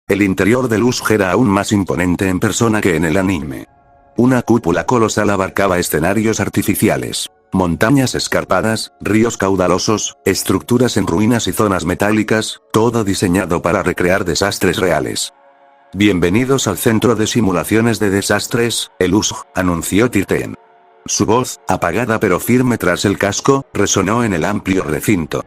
El interior del Ush era aún más imponente en persona que en el anime. Una cúpula colosal abarcaba escenarios artificiales, montañas escarpadas, ríos caudalosos, estructuras en ruinas y zonas metálicas, todo diseñado para recrear desastres reales. Bienvenidos al centro de simulaciones de desastres, el USG, anunció Tirten. Su voz, apagada pero firme tras el casco, resonó en el amplio recinto.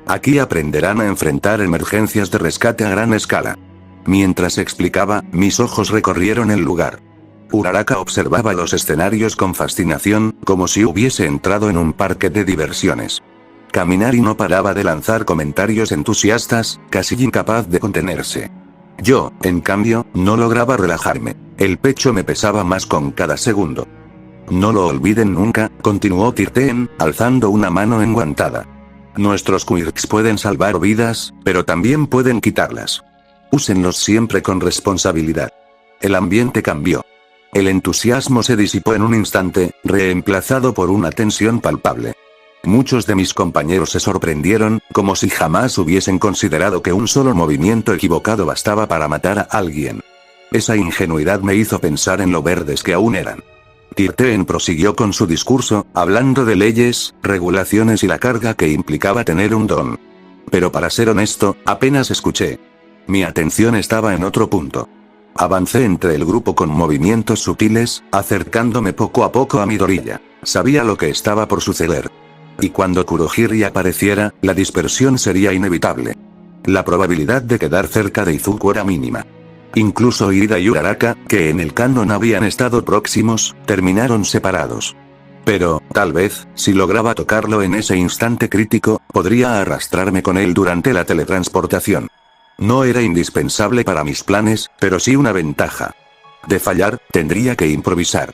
Aquí aprenderán a enfrentar emergencias de rescate a gran escala. Mientras explicaba, mis ojos recorrieron el lugar. Uraraka observaba los escenarios con fascinación, como si hubiese entrado en un parque de diversiones. Kaminari no paraba de lanzar comentarios entusiastas, casi incapaz de contenerse. Yo, en cambio, no lograba relajarme. El pecho me pesaba más con cada segundo. No lo olviden nunca, continuó Tirten, alzando una mano enguantada. Nuestros quirks pueden salvar vidas, pero también pueden quitarlas. Úsenlos siempre con responsabilidad. El ambiente cambió. El entusiasmo se disipó en un instante, reemplazado por una tensión palpable. Muchos de mis compañeros se sorprendieron, como si jamás hubiesen considerado que un solo movimiento equivocado bastaba para matar a alguien. Esa ingenuidad me hizo pensar en lo verdes que aún eran. Tirten prosiguió con su discurso, hablando de leyes, regulaciones y la carga que implicaba tener un don. Pero para ser honesto, apenas escuché. Mi atención estaba en otro punto. Avancé entre el grupo con movimientos sutiles, acercándome poco a poco a Midoriya. Sabía lo que estaba por suceder. Y cuando Kurohiri apareciera, la dispersión sería inevitable. La probabilidad de quedar cerca de Izuku era mínima. Incluso Ida y Uraraka, que en el canon habían estado próximos, terminaron separados. Pero, tal vez, si lograba tocarlo en ese instante crítico, podría arrastrarme con él durante la teletransportación. No era indispensable para mis planes, pero sí una ventaja. De fallar, tendría que improvisar.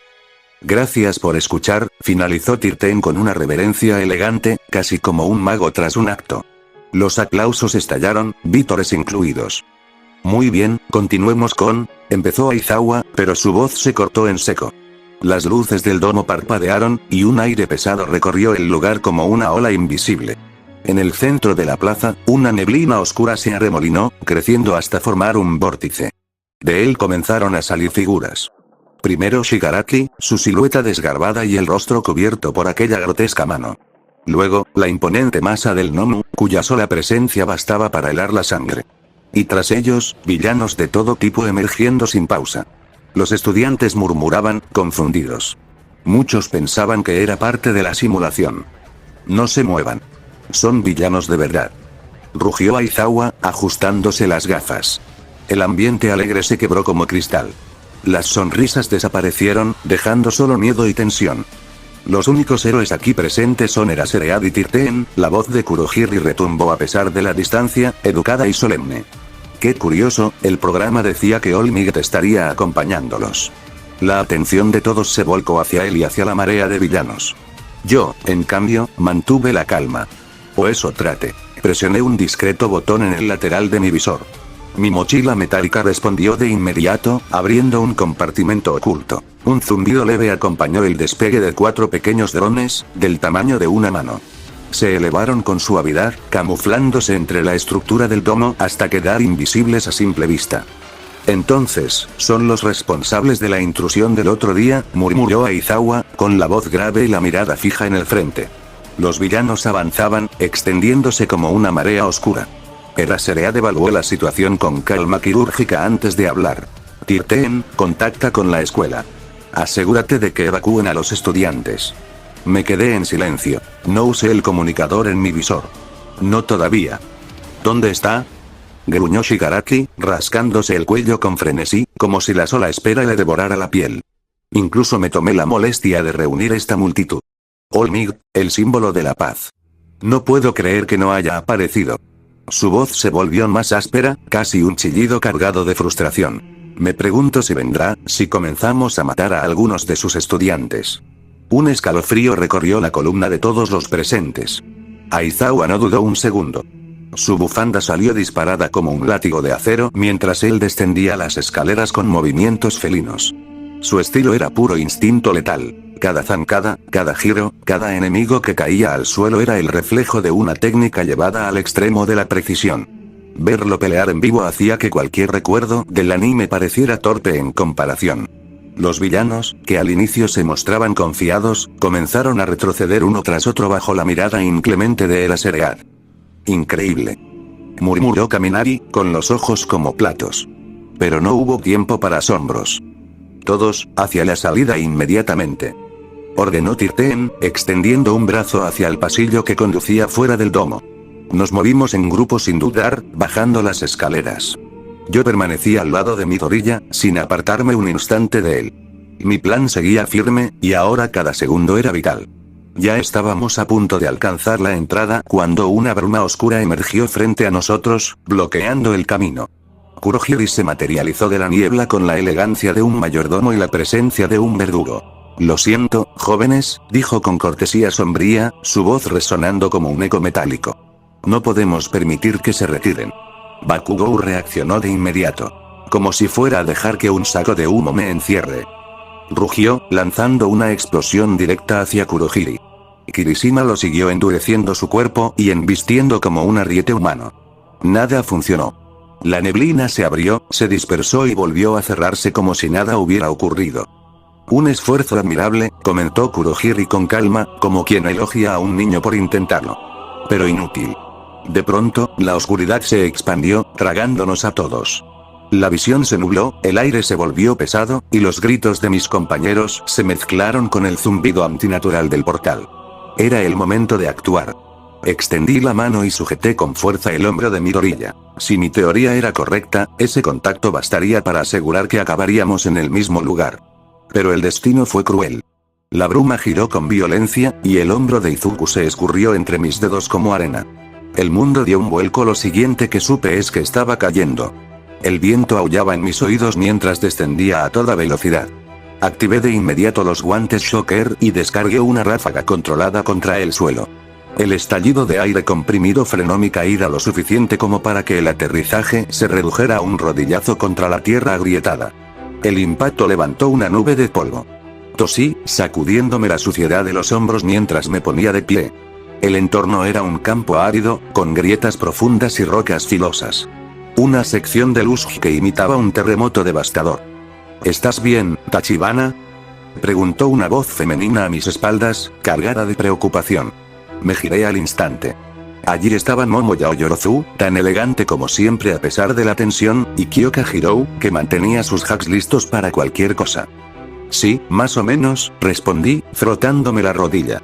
Gracias por escuchar, finalizó Tirten con una reverencia elegante, casi como un mago tras un acto. Los aplausos estallaron, vítores incluidos. Muy bien, continuemos con, empezó Aizawa, pero su voz se cortó en seco. Las luces del domo parpadearon, y un aire pesado recorrió el lugar como una ola invisible. En el centro de la plaza, una neblina oscura se arremolinó, creciendo hasta formar un vórtice. De él comenzaron a salir figuras. Primero Shigaraki, su silueta desgarbada y el rostro cubierto por aquella grotesca mano. Luego, la imponente masa del Nomu, cuya sola presencia bastaba para helar la sangre. Y tras ellos, villanos de todo tipo emergiendo sin pausa. Los estudiantes murmuraban, confundidos. Muchos pensaban que era parte de la simulación. No se muevan. Son villanos de verdad. Rugió Aizawa, ajustándose las gafas. El ambiente alegre se quebró como cristal. Las sonrisas desaparecieron, dejando solo miedo y tensión. Los únicos héroes aquí presentes son Eraserhead y Tirten, la voz de Kurohiri retumbó a pesar de la distancia, educada y solemne. Qué curioso, el programa decía que All Might estaría acompañándolos. La atención de todos se volcó hacia él y hacia la marea de villanos. Yo, en cambio, mantuve la calma. O eso trate. Presioné un discreto botón en el lateral de mi visor. Mi mochila metálica respondió de inmediato, abriendo un compartimento oculto. Un zumbido leve acompañó el despegue de 4 pequeños drones, del tamaño de una mano. Se elevaron con suavidad, camuflándose entre la estructura del domo hasta quedar invisibles a simple vista. Entonces, son los responsables de la intrusión del otro día, murmuró Aizawa, con la voz grave y la mirada fija en el frente. Los villanos avanzaban, extendiéndose como una marea oscura. Eraserhead evaluó la situación con calma quirúrgica antes de hablar. Tirten, contacta con la escuela. Asegúrate de que evacúen a los estudiantes. Me quedé en silencio. No usé el comunicador en mi visor. No todavía. ¿Dónde está? Gruñó Shigaraki, rascándose el cuello con frenesí, como si la sola espera le devorara la piel. Incluso me tomé la molestia de reunir esta multitud. All Might, el símbolo de la paz. No puedo creer que no haya aparecido. Su voz se volvió más áspera, casi un chillido cargado de frustración. Me pregunto si vendrá, si comenzamos a matar a algunos de sus estudiantes. Un escalofrío recorrió la columna de todos los presentes. Aizawa no dudó un segundo. Su bufanda salió disparada como un látigo de acero mientras él descendía las escaleras con movimientos felinos. Su estilo era puro instinto letal. Cada zancada, cada giro, cada enemigo que caía al suelo era el reflejo de una técnica llevada al extremo de la precisión. Verlo pelear en vivo hacía que cualquier recuerdo del anime pareciera torpe en comparación. Los villanos, que al inicio se mostraban confiados, comenzaron a retroceder uno tras otro bajo la mirada inclemente de Eraserhead. Increíble, murmuró Kaminari, con los ojos como platos. Pero no hubo tiempo para asombros. Todos, hacia la salida inmediatamente, ordenó Tirten, extendiendo un brazo hacia el pasillo que conducía fuera del domo. Nos movimos en grupo sin dudar, bajando las escaleras. Yo permanecí al lado de Midoriya, sin apartarme un instante de él. Mi plan seguía firme, y ahora cada segundo era vital. Ya estábamos a punto de alcanzar la entrada cuando una bruma oscura emergió frente a nosotros, bloqueando el camino. Kurohiri se materializó de la niebla con la elegancia de un mayordomo y la presencia de un verdugo. Lo siento, jóvenes, dijo con cortesía sombría, su voz resonando como un eco metálico. No podemos permitir que se retiren. Bakugou reaccionó de inmediato. Como si fuera a dejar que un saco de humo me encierre. Rugió, lanzando una explosión directa hacia Kurohiri. Kirishima lo siguió endureciendo su cuerpo y embistiendo como un ariete humano. Nada funcionó. La neblina se abrió, se dispersó y volvió a cerrarse como si nada hubiera ocurrido. Un esfuerzo admirable, comentó Kurohiri con calma, como quien elogia a un niño por intentarlo. Pero inútil. De pronto, la oscuridad se expandió, tragándonos a todos. La visión se nubló, el aire se volvió pesado, y los gritos de mis compañeros se mezclaron con el zumbido antinatural del portal. Era el momento de actuar. Extendí la mano y sujeté con fuerza el hombro de Midoriya. Si mi teoría era correcta, ese contacto bastaría para asegurar que acabaríamos en el mismo lugar. Pero el destino fue cruel. La bruma giró con violencia, y el hombro de Izuku se escurrió entre mis dedos como arena. El mundo dio un vuelco. Lo siguiente que supe es que estaba cayendo. El viento aullaba en mis oídos mientras descendía a toda velocidad. Activé de inmediato los guantes Shocker y descargué una ráfaga controlada contra el suelo. El estallido de aire comprimido frenó mi caída lo suficiente como para que el aterrizaje se redujera a un rodillazo contra la tierra agrietada. El impacto levantó una nube de polvo. Tosí, sacudiéndome la suciedad de los hombros mientras me ponía de pie. El entorno era un campo árido, con grietas profundas y rocas filosas. Una sección de luz que imitaba un terremoto devastador. ¿Estás bien, Tachibana?, preguntó una voz femenina a mis espaldas, cargada de preocupación. Me giré al instante. Allí estaban Momoya Oyorozu, tan elegante como siempre a pesar de la tensión, y Kyoka Hirou, que mantenía sus hacks listos para cualquier cosa. Sí, más o menos, respondí, frotándome la rodilla.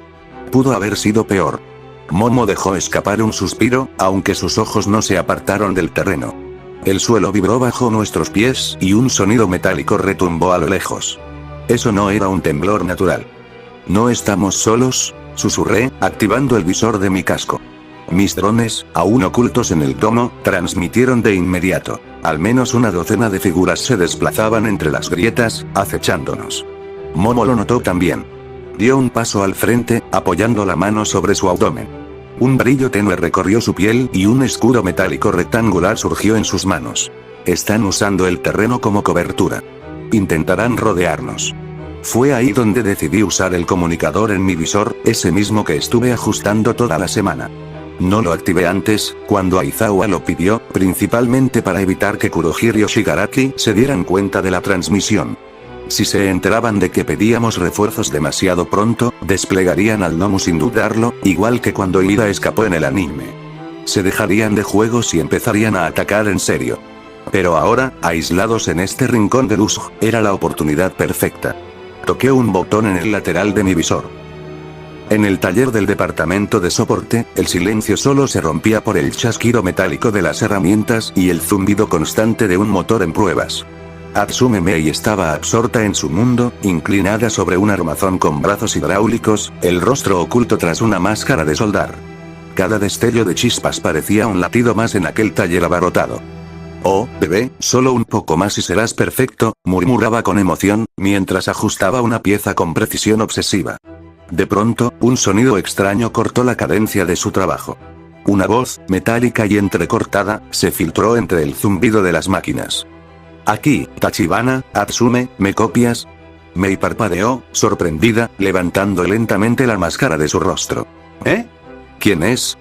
Pudo haber sido peor. Momo dejó escapar un suspiro, aunque sus ojos no se apartaron del terreno. El suelo vibró bajo nuestros pies, y un sonido metálico retumbó a lo lejos. Eso no era un temblor natural. No estamos solos, susurré, activando el visor de mi casco. Mis drones, aún ocultos en el domo, transmitieron de inmediato. Al menos una docena de figuras se desplazaban entre las grietas, acechándonos. Momo lo notó también. Dio un paso al frente, apoyando la mano sobre su abdomen. Un brillo tenue recorrió su piel y un escudo metálico rectangular surgió en sus manos. Están usando el terreno como cobertura. Intentarán rodearnos. Fue ahí donde decidí usar el comunicador en mi visor, ese mismo que estuve ajustando toda la semana. No lo activé antes, cuando Aizawa lo pidió, principalmente para evitar que Kurohiri o Shigaraki se dieran cuenta de la transmisión. Si se enteraban de que pedíamos refuerzos demasiado pronto, desplegarían al Nomu sin dudarlo, igual que cuando Ida escapó en el anime. Se dejarían de juegos y empezarían a atacar en serio. Pero ahora, aislados en este rincón de luz, era la oportunidad perfecta. Toqué un botón en el lateral de mi visor. En el taller del departamento de soporte, el silencio solo se rompía por el chasquido metálico de las herramientas y el zumbido constante de un motor en pruebas. Atsume Mei estaba absorta en su mundo, inclinada sobre un armazón con brazos hidráulicos, el rostro oculto tras una máscara de soldar. Cada destello de chispas parecía un latido más en aquel taller abarrotado. «Oh, bebé, solo un poco más y serás perfecto», murmuraba con emoción, mientras ajustaba una pieza con precisión obsesiva. De pronto, un sonido extraño cortó la cadencia de su trabajo. Una voz, metálica y entrecortada, se filtró entre el zumbido de las máquinas. «Aquí, Tachibana, Atsume, ¿me copias?». Mei parpadeó, sorprendida, levantando lentamente la máscara de su rostro. «¿Eh? ¿Quién es?».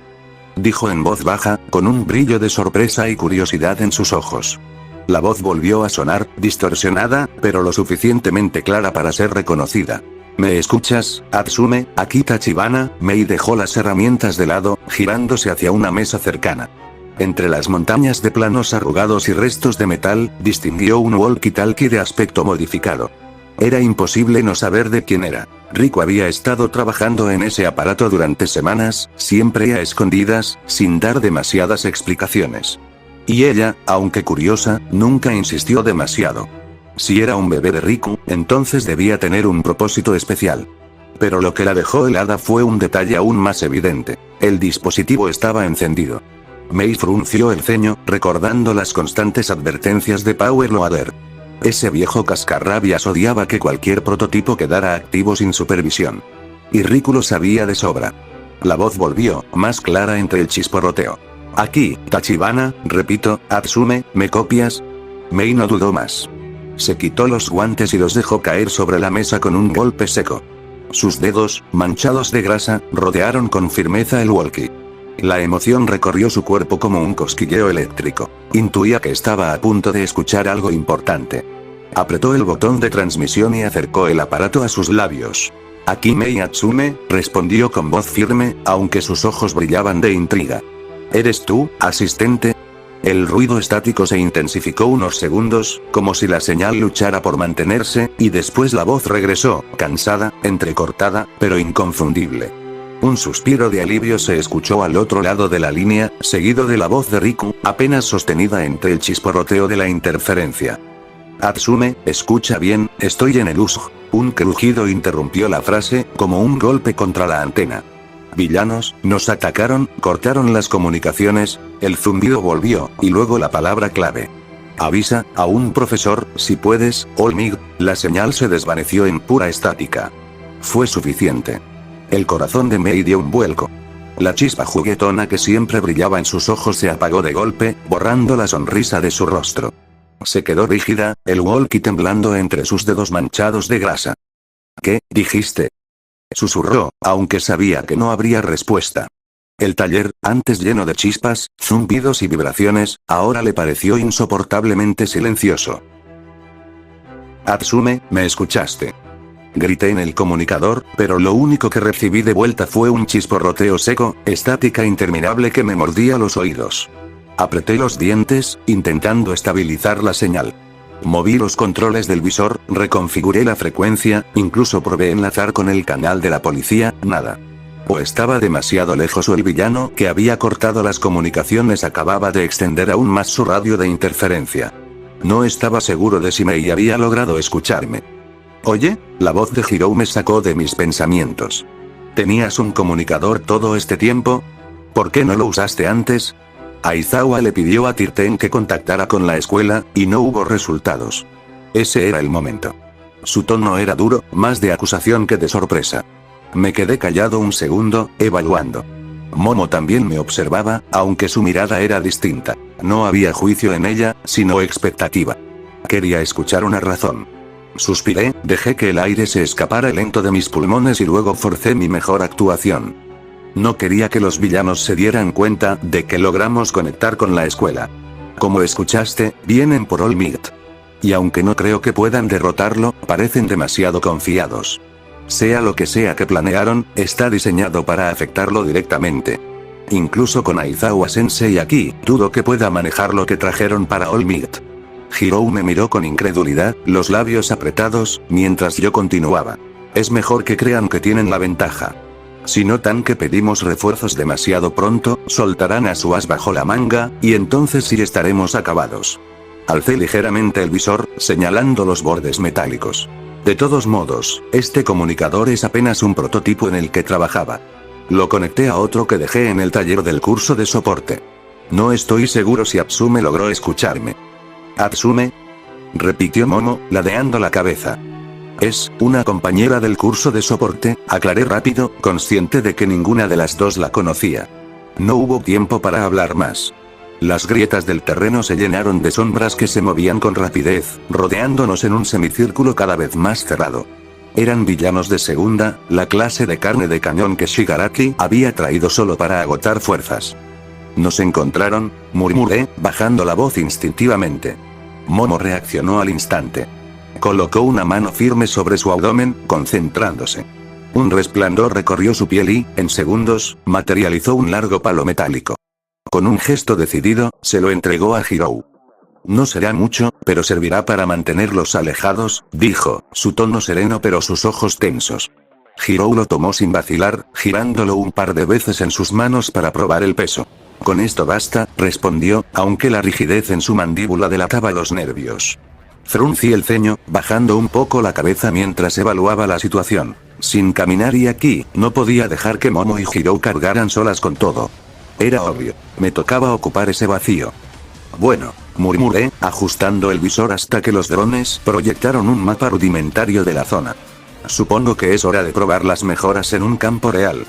dijo en voz baja, con un brillo de sorpresa y curiosidad en sus ojos. La voz volvió a sonar, distorsionada, pero lo suficientemente clara para ser reconocida. ¿Me escuchas, Atsume? Aquí Tachibana. Mei dejó las herramientas de lado, girándose hacia una mesa cercana. Entre las montañas de planos arrugados y restos de metal, distinguió un walkie-talkie de aspecto modificado. Era imposible no saber de quién era. Riku había estado trabajando en ese aparato durante semanas, siempre a escondidas, sin dar demasiadas explicaciones. Y ella, aunque curiosa, nunca insistió demasiado. Si era un bebé de Riku, entonces debía tener un propósito especial. Pero lo que la dejó helada fue un detalle aún más evidente. El dispositivo estaba encendido. Mei frunció el ceño, recordando las constantes advertencias de Power Loader. Ese viejo cascarrabias odiaba que cualquier prototipo quedara activo sin supervisión. Y Riku lo sabía de sobra. La voz volvió, más clara entre el chisporroteo. Aquí, Tachibana, repito, Atsume, ¿me copias? Mei no dudó más. Se quitó los guantes y los dejó caer sobre la mesa con un golpe seco. Sus dedos, manchados de grasa, rodearon con firmeza el walkie. La emoción recorrió su cuerpo como un cosquilleo eléctrico. Intuía que estaba a punto de escuchar algo importante. Apretó el botón de transmisión y acercó el aparato a sus labios. Aquí Mei Atsume, respondió con voz firme, aunque sus ojos brillaban de intriga. ¿Eres tú, asistente? El ruido estático se intensificó unos segundos, como si la señal luchara por mantenerse, y después la voz regresó, cansada, entrecortada, pero inconfundible. Un suspiro de alivio se escuchó al otro lado de la línea, seguido de la voz de Riku, apenas sostenida entre el chisporroteo de la interferencia. Atsume, escucha bien, estoy en el USG. Un crujido interrumpió la frase, como un golpe contra la antena. Villanos, nos atacaron, cortaron las comunicaciones, el zumbido volvió, y luego la palabra clave. Avisa a un profesor, si puedes, Olmig. La señal se desvaneció en pura estática. Fue suficiente. El corazón de Mei dio un vuelco. La chispa juguetona que siempre brillaba en sus ojos se apagó de golpe, borrando la sonrisa de su rostro. Se quedó rígida, el walkie temblando entre sus dedos manchados de grasa. ¿Qué dijiste? Susurró, aunque sabía que no habría respuesta. El taller, antes lleno de chispas, zumbidos y vibraciones, ahora le pareció insoportablemente silencioso. Atsume, ¿me escuchaste? Grité en el comunicador, pero lo único que recibí de vuelta fue un chisporroteo seco, estática interminable que me mordía los oídos. Apreté los dientes, intentando estabilizar la señal. Moví los controles del visor, reconfiguré la frecuencia, incluso probé enlazar con el canal de la policía, nada. O estaba demasiado lejos o el villano que había cortado las comunicaciones acababa de extender aún más su radio de interferencia. No estaba seguro de si Mei había logrado escucharme. Oye, la voz de Hirou me sacó de mis pensamientos. ¿Tenías un comunicador todo este tiempo? ¿Por qué no lo usaste antes? Aizawa le pidió a Tirten que contactara con la escuela, y no hubo resultados. Ese era el momento. Su tono era duro, más de acusación que de sorpresa. Me quedé callado un segundo, evaluando. Momo también me observaba, aunque su mirada era distinta. No había juicio en ella, sino expectativa. Quería escuchar una razón. Suspiré, dejé que el aire se escapara lento de mis pulmones y luego forcé mi mejor actuación. No quería que los villanos se dieran cuenta de que logramos conectar con la escuela. Como escuchaste, vienen por Olmig. Y aunque no creo que puedan derrotarlo, parecen demasiado confiados. Sea lo que sea que planearon, está diseñado para afectarlo directamente. Incluso con Aizawa Sensei aquí, dudo que pueda manejar lo que trajeron para Olmig. Hirou me miró con incredulidad, los labios apretados, mientras yo continuaba. Es mejor que crean que tienen la ventaja. Si notan que pedimos refuerzos demasiado pronto, soltarán a su as bajo la manga, y entonces sí estaremos acabados. Alcé ligeramente el visor, señalando los bordes metálicos. De todos modos, este comunicador es apenas un prototipo en el que trabajaba. Lo conecté a otro que dejé en el taller del curso de soporte. No estoy seguro si Atsume logró escucharme. ¿Atsume? Repitió Momo, ladeando la cabeza. Es una compañera del curso de soporte, aclaré rápido, consciente de que ninguna de las dos la conocía. No hubo tiempo para hablar más. Las grietas del terreno se llenaron de sombras que se movían con rapidez, rodeándonos en un semicírculo cada vez más cerrado. Eran villanos de segunda, la clase de carne de cañón que Shigaraki había traído solo para agotar fuerzas. «Nos encontraron», murmuré, bajando la voz instintivamente. Momo reaccionó al instante. Colocó una mano firme sobre su abdomen, concentrándose. Un resplandor recorrió su piel y, en segundos, materializó un largo palo metálico. Con un gesto decidido, se lo entregó a Hirou. «No será mucho, pero servirá para mantenerlos alejados», dijo, su tono sereno pero sus ojos tensos. Hirou lo tomó sin vacilar, girándolo un par de veces en sus manos para probar el peso. «Con esto basta», respondió, aunque la rigidez en su mandíbula delataba los nervios. Fruncí el ceño, bajando un poco la cabeza mientras evaluaba la situación. Sin caminar y aquí, no podía dejar que Momo y Hirou cargaran solas con todo. Era obvio, me tocaba ocupar ese vacío. «Bueno», murmuré, ajustando el visor hasta que los drones proyectaron un mapa rudimentario de la zona. «Supongo que es hora de probar las mejoras en un campo real».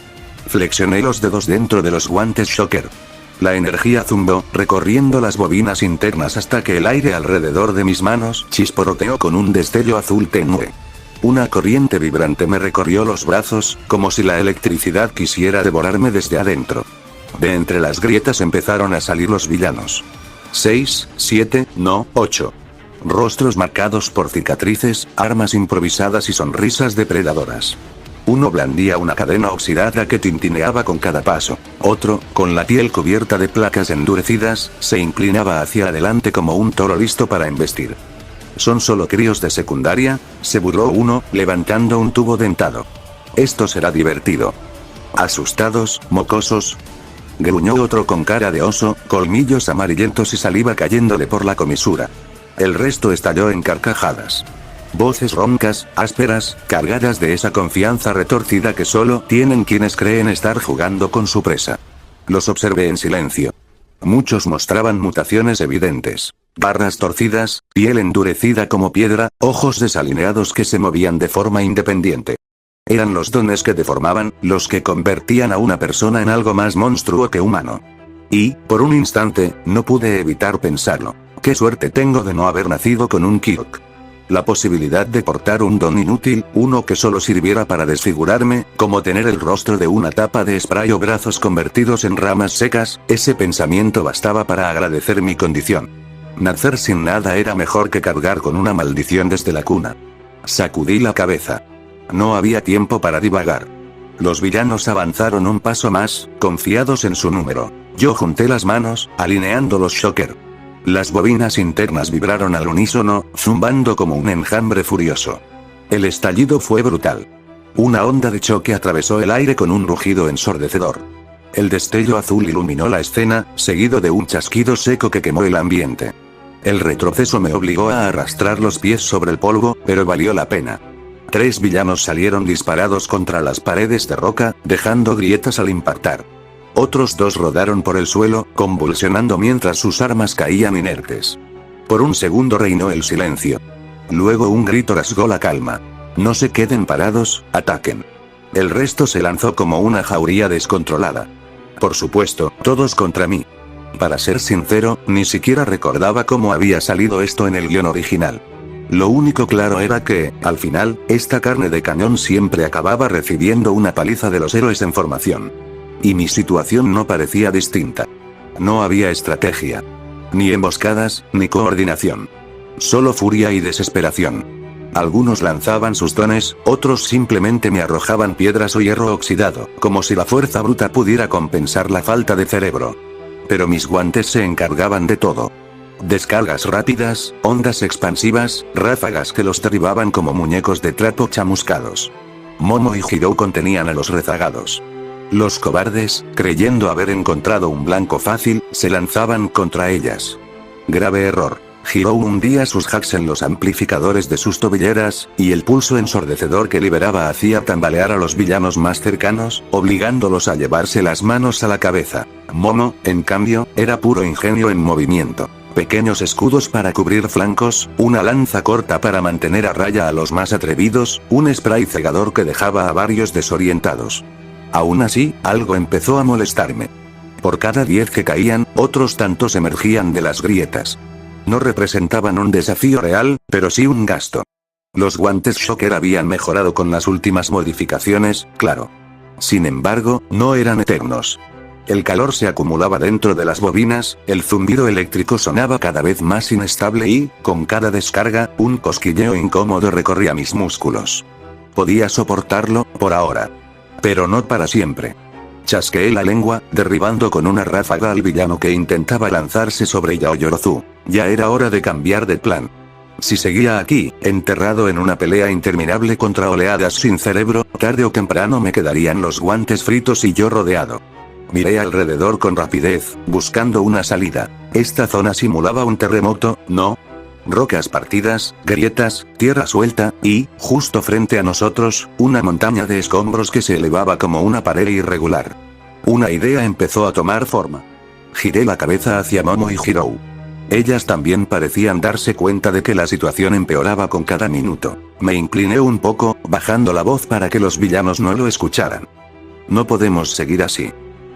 Flexioné los dedos dentro de los guantes Shocker. La energía zumbó, recorriendo las bobinas internas hasta que el aire alrededor de mis manos chisporroteó con un destello azul tenue. Una corriente vibrante me recorrió los brazos, como si la electricidad quisiera devorarme desde adentro. De entre las grietas empezaron a salir los villanos. 6, 7, no, 8. Rostros marcados por cicatrices, armas improvisadas y sonrisas depredadoras. Uno blandía una cadena oxidada que tintineaba con cada paso. Otro, con la piel cubierta de placas endurecidas, se inclinaba hacia adelante como un toro listo para embestir. «¿Son solo críos de secundaria?», se burló uno, levantando un tubo dentado. «Esto será divertido». «Asustados, mocosos», gruñó otro con cara de oso, colmillos amarillentos y saliva cayéndole por la comisura. El resto estalló en carcajadas. Voces roncas, ásperas, cargadas de esa confianza retorcida que solo tienen quienes creen estar jugando con su presa. Los observé en silencio. Muchos mostraban mutaciones evidentes. Barras torcidas, piel endurecida como piedra, ojos desalineados que se movían de forma independiente. Eran los dones que deformaban, los que convertían a una persona en algo más monstruo que humano. Y, por un instante, no pude evitar pensarlo. «Qué suerte tengo de no haber nacido con un Kyok». La posibilidad de portar un don inútil, uno que solo sirviera para desfigurarme, como tener el rostro de una tapa de spray o brazos convertidos en ramas secas, ese pensamiento bastaba para agradecer mi condición. Nacer sin nada era mejor que cargar con una maldición desde la cuna. Sacudí la cabeza. No había tiempo para divagar. Los villanos avanzaron un paso más, confiados en su número. Yo junté las manos, alineando los Shocker. Las bobinas internas vibraron al unísono, zumbando como un enjambre furioso. El estallido fue brutal. Una onda de choque atravesó el aire con un rugido ensordecedor. El destello azul iluminó la escena, seguido de un chasquido seco que quemó el ambiente. El retroceso me obligó a arrastrar los pies sobre el polvo, pero valió la pena. 3 villanos salieron disparados contra las paredes de roca, dejando grietas al impactar. Otros 2 rodaron por el suelo, convulsionando mientras sus armas caían inertes. Por un segundo reinó el silencio. Luego un grito rasgó la calma. «No se queden parados, ataquen». El resto se lanzó como una jauría descontrolada. Por supuesto, todos contra mí. Para ser sincero, ni siquiera recordaba cómo había salido esto en el guión original. Lo único claro era que, al final, esta carne de cañón siempre acababa recibiendo una paliza de los héroes en formación. Y mi situación no parecía distinta. No había estrategia. Ni emboscadas, ni coordinación. Solo furia y desesperación. Algunos lanzaban sus dones, otros simplemente me arrojaban piedras o hierro oxidado, como si la fuerza bruta pudiera compensar la falta de cerebro. Pero mis guantes se encargaban de todo. Descargas rápidas, ondas expansivas, ráfagas que los derribaban como muñecos de trapo chamuscados. Momo y Hirou contenían a los rezagados. Los cobardes, creyendo haber encontrado un blanco fácil, se lanzaban contra ellas. Grave error. Hirou hundía sus hacks en los amplificadores de sus tobilleras, y el pulso ensordecedor que liberaba hacía tambalear a los villanos más cercanos, obligándolos a llevarse las manos a la cabeza. Momo, en cambio, era puro ingenio en movimiento. Pequeños escudos para cubrir flancos, una lanza corta para mantener a raya a los más atrevidos, un spray cegador que dejaba a varios desorientados. Aún así, algo empezó a molestarme. Por cada 10 que caían, otros tantos emergían de las grietas. No representaban un desafío real, pero sí un gasto. Los guantes Shocker habían mejorado con las últimas modificaciones, claro. Sin embargo, no eran eternos. El calor se acumulaba dentro de las bobinas, el zumbido eléctrico sonaba cada vez más inestable y, con cada descarga, un cosquilleo incómodo recorría mis músculos. Podía soportarlo, por ahora. Pero no para siempre. Chasqueé la lengua, derribando con una ráfaga al villano que intentaba lanzarse sobre Yaoyorozu. Ya era hora de cambiar de plan. Si seguía aquí, enterrado en una pelea interminable contra oleadas sin cerebro, tarde o temprano me quedarían los guantes fritos y yo rodeado. Miré alrededor con rapidez, buscando una salida. Esta zona simulaba un terremoto, ¿no? Rocas partidas, grietas, tierra suelta, y, justo frente a nosotros, una montaña de escombros que se elevaba como una pared irregular. Una idea empezó a tomar forma. Giré la cabeza hacia Momo y Hirou. Ellas también parecían darse cuenta de que la situación empeoraba con cada minuto. Me incliné un poco, bajando la voz para que los villanos no lo escucharan. No podemos seguir así.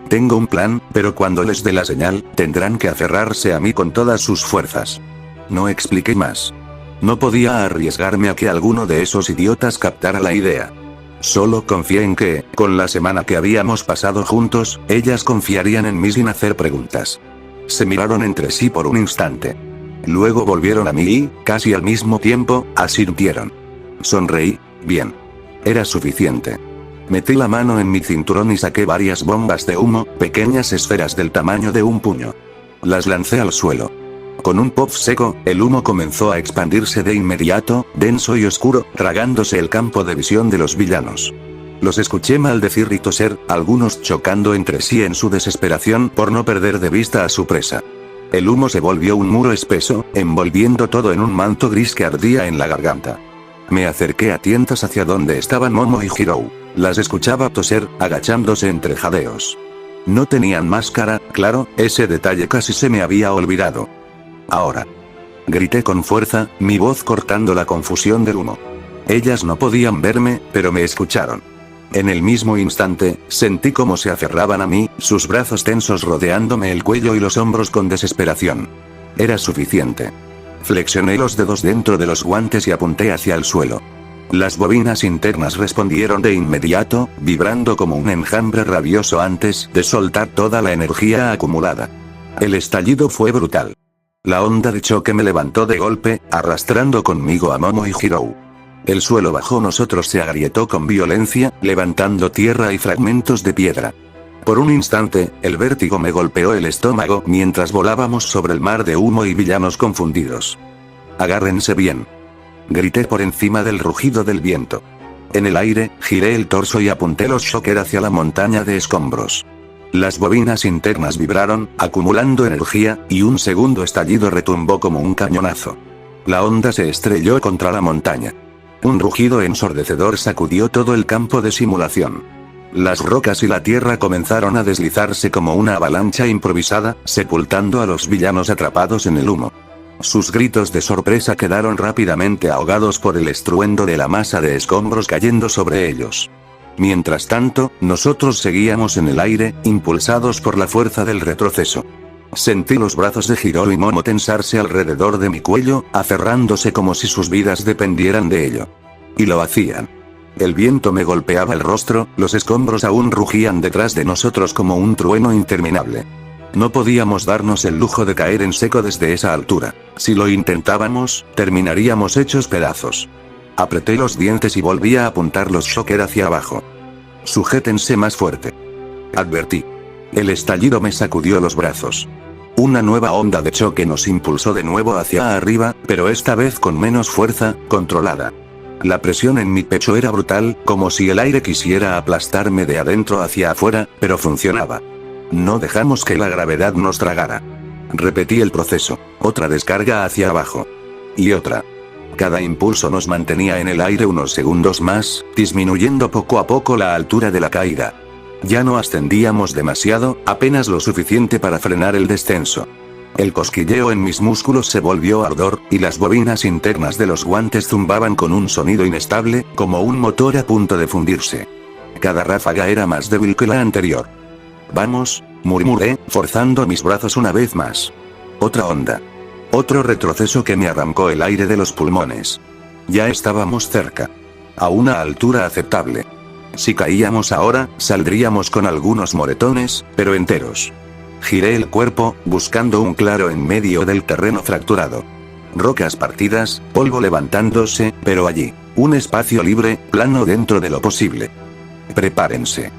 Tengo un plan, pero cuando les dé la señal, tendrán que aferrarse a mí con todas sus fuerzas. No expliqué más. No podía arriesgarme a que alguno de esos idiotas captara la idea. Solo confié en que, con la semana que habíamos pasado juntos, ellas confiarían en mí sin hacer preguntas. Se miraron entre sí por un instante. Luego volvieron a mí y, casi al mismo tiempo, asintieron. Sonreí. Bien. Era suficiente. Metí la mano en mi cinturón y saqué varias bombas de humo, pequeñas esferas del tamaño de un puño. Las lancé al suelo. Con un pop seco, el humo comenzó a expandirse de inmediato, denso y oscuro, tragándose el campo de visión de los villanos. Los escuché maldecir y toser, algunos chocando entre sí en su desesperación por no perder de vista a su presa. El humo se volvió un muro espeso, envolviendo todo en un manto gris que ardía en la garganta. Me acerqué a tientas hacia donde estaban Momo y Hirou. Las escuchaba toser, agachándose entre jadeos. No tenían máscara, claro, ese detalle casi se me había olvidado. Ahora. Grité con fuerza, mi voz cortando la confusión del humo. Ellas no podían verme, pero me escucharon. En el mismo instante, sentí cómo se aferraban a mí, sus brazos tensos rodeándome el cuello y los hombros con desesperación. Era suficiente. Flexioné los dedos dentro de los guantes y apunté hacia el suelo. Las bobinas internas respondieron de inmediato, vibrando como un enjambre rabioso antes de soltar toda la energía acumulada. El estallido fue brutal. La onda de choque me levantó de golpe, arrastrando conmigo a Momo y Hirou. El suelo bajo nosotros se agrietó con violencia, levantando tierra y fragmentos de piedra. Por un instante, el vértigo me golpeó el estómago mientras volábamos sobre el mar de humo y villanos confundidos. Agárrense bien. Grité por encima del rugido del viento. En el aire, giré el torso y apunté los Shocker hacia la montaña de escombros. Las bobinas internas vibraron, acumulando energía, y un segundo estallido retumbó como un cañonazo. La onda se estrelló contra la montaña. Un rugido ensordecedor sacudió todo el campo de simulación. Las rocas y la tierra comenzaron a deslizarse como una avalancha improvisada, sepultando a los villanos atrapados en el humo. Sus gritos de sorpresa quedaron rápidamente ahogados por el estruendo de la masa de escombros cayendo sobre ellos. Mientras tanto, nosotros seguíamos en el aire, impulsados por la fuerza del retroceso. Sentí los brazos de Hirou y Momo tensarse alrededor de mi cuello, aferrándose como si sus vidas dependieran de ello. Y lo hacían. El viento me golpeaba el rostro, los escombros aún rugían detrás de nosotros como un trueno interminable. No podíamos darnos el lujo de caer en seco desde esa altura. Si lo intentábamos, terminaríamos hechos pedazos. Apreté los dientes y volví a apuntar los Shocker hacia abajo. Sujétense más fuerte. Advertí. El estallido me sacudió los brazos. Una nueva onda de choque nos impulsó de nuevo hacia arriba, pero esta vez con menos fuerza, controlada. La presión en mi pecho era brutal, como si el aire quisiera aplastarme de adentro hacia afuera, pero funcionaba. No dejamos que la gravedad nos tragara. Repetí el proceso. Otra descarga hacia abajo. Y otra. Cada impulso nos mantenía en el aire unos segundos más, disminuyendo poco a poco la altura de la caída. Ya no ascendíamos demasiado, apenas lo suficiente para frenar el descenso. El cosquilleo en mis músculos se volvió ardor, y las bobinas internas de los guantes zumbaban con un sonido inestable, como un motor a punto de fundirse. Cada ráfaga era más débil que la anterior. Vamos, murmuré, forzando mis brazos una vez más. Otra onda. Otro retroceso que me arrancó el aire de los pulmones. Ya estábamos cerca. A una altura aceptable. Si caíamos ahora, saldríamos con algunos moretones, pero enteros. Giré el cuerpo, buscando un claro en medio del terreno fracturado. Rocas partidas, polvo levantándose, pero allí, un espacio libre, plano dentro de lo posible. Prepárense.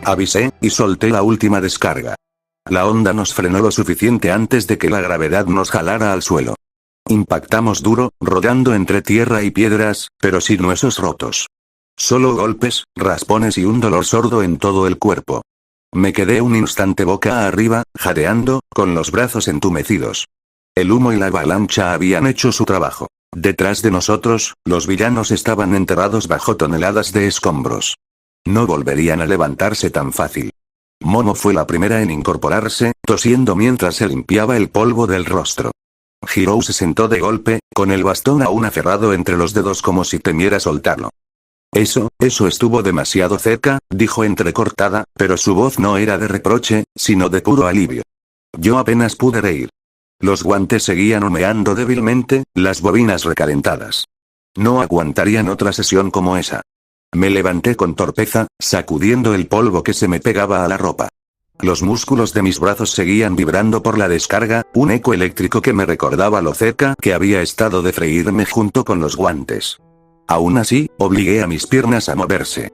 Avisé, y solté la última descarga. La onda nos frenó lo suficiente antes de que la gravedad nos jalara al suelo. Impactamos duro, rodando entre tierra y piedras, pero sin huesos rotos. Solo golpes, raspones y un dolor sordo en todo el cuerpo. Me quedé un instante boca arriba, jadeando, con los brazos entumecidos. El humo y la avalancha habían hecho su trabajo. Detrás de nosotros, los villanos estaban enterrados bajo toneladas de escombros. No volverían a levantarse tan fácil. Momo fue la primera en incorporarse, tosiendo mientras se limpiaba el polvo del rostro. Hirou se sentó de golpe, con el bastón aún aferrado entre los dedos como si temiera soltarlo. Eso estuvo demasiado cerca, dijo entrecortada, pero su voz no era de reproche, sino de puro alivio. Yo apenas pude reír. Los guantes seguían humeando débilmente, las bobinas recalentadas. No aguantarían otra sesión como esa. Me levanté con torpeza, sacudiendo el polvo que se me pegaba a la ropa. Los músculos de mis brazos seguían vibrando por la descarga, un eco eléctrico que me recordaba lo cerca que había estado de freírme junto con los guantes. Aún así, obligué a mis piernas a moverse.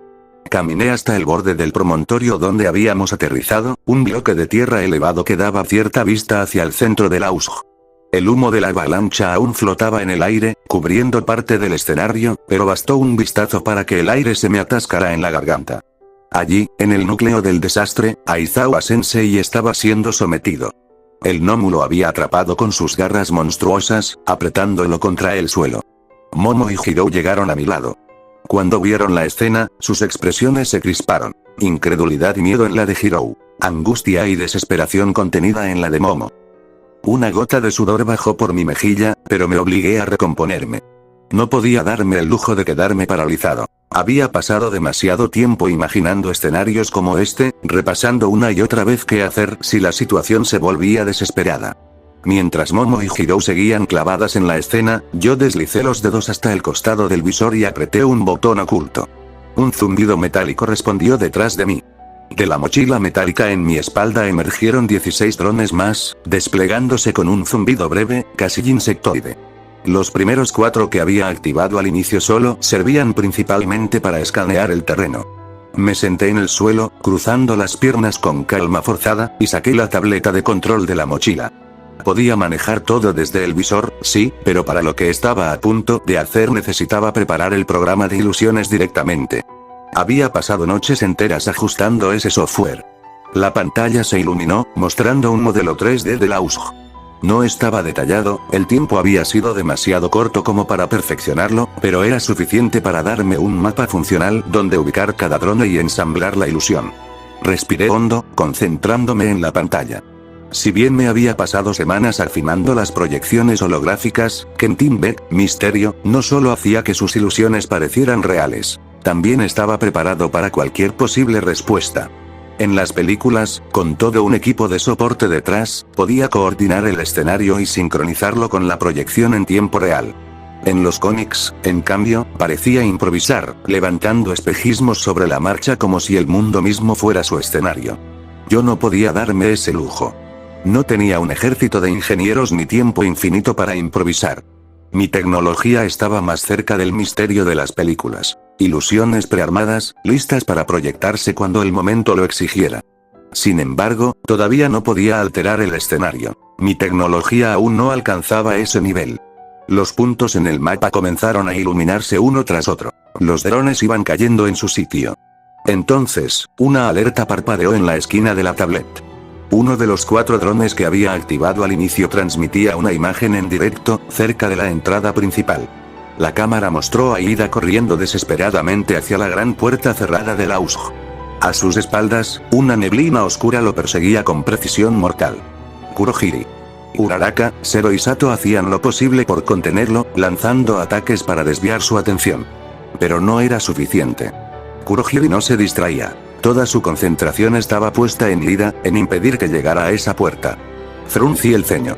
Caminé hasta el borde del promontorio donde habíamos aterrizado, un bloque de tierra elevado que daba cierta vista hacia el centro del Ausg. El humo de la avalancha aún flotaba en el aire, cubriendo parte del escenario, pero bastó un vistazo para que el aire se me atascara en la garganta. Allí, en el núcleo del desastre, Aizawa Sensei estaba siendo sometido. El gnomo lo había atrapado con sus garras monstruosas, apretándolo contra el suelo. Momo y Hirou llegaron a mi lado. Cuando vieron la escena, sus expresiones se crisparon. Incredulidad y miedo en la de Hirou. Angustia y desesperación contenida en la de Momo. Una gota de sudor bajó por mi mejilla, pero me obligué a recomponerme. No podía darme el lujo de quedarme paralizado. Había pasado demasiado tiempo imaginando escenarios como este, repasando una y otra vez qué hacer si la situación se volvía desesperada. Mientras Momo y Hirou seguían clavadas en la escena, yo deslicé los dedos hasta el costado del visor y apreté un botón oculto. Un zumbido metálico respondió detrás de mí. De la mochila metálica en mi espalda emergieron 16 drones más, desplegándose con un zumbido breve, casi insectoide. Los primeros 4 que había activado al inicio solo servían principalmente para escanear el terreno. Me senté en el suelo, cruzando las piernas con calma forzada, y saqué la tableta de control de la mochila. Podía manejar todo desde el visor, sí, pero para lo que estaba a punto de hacer necesitaba preparar el programa de ilusiones directamente. Había pasado noches enteras ajustando ese software. La pantalla se iluminó, mostrando un modelo 3D del Ausg. No estaba detallado, el tiempo había sido demasiado corto como para perfeccionarlo, pero era suficiente para darme un mapa funcional donde ubicar cada drone y ensamblar la ilusión. Respiré hondo, concentrándome en la pantalla. Si bien me había pasado semanas afinando las proyecciones holográficas, Kentin Beck, Misterio, no solo hacía que sus ilusiones parecieran reales, también estaba preparado para cualquier posible respuesta. En las películas, con todo un equipo de soporte detrás, podía coordinar el escenario y sincronizarlo con la proyección en tiempo real. En los cómics, en cambio, parecía improvisar, levantando espejismos sobre la marcha como si el mundo mismo fuera su escenario. Yo no podía darme ese lujo. No tenía un ejército de ingenieros ni tiempo infinito para improvisar. Mi tecnología estaba más cerca del misterio de las películas. Ilusiones prearmadas, listas para proyectarse cuando el momento lo exigiera. Sin embargo, todavía no podía alterar el escenario. Mi tecnología aún no alcanzaba ese nivel. Los puntos en el mapa comenzaron a iluminarse uno tras otro. Los drones iban cayendo en su sitio. Entonces, una alerta parpadeó en la esquina de la tablet. Uno de los 4 drones que había activado al inicio transmitía una imagen en directo, cerca de la entrada principal. La cámara mostró a Ida corriendo desesperadamente hacia la gran puerta cerrada del Ausg. A sus espaldas, una neblina oscura lo perseguía con precisión mortal. Kurohiri, Uraraka, Zero y Sato hacían lo posible por contenerlo, lanzando ataques para desviar su atención. Pero no era suficiente. Kurohiri no se distraía. Toda su concentración estaba puesta en Ida, en impedir que llegara a esa puerta. Fruncí el ceño.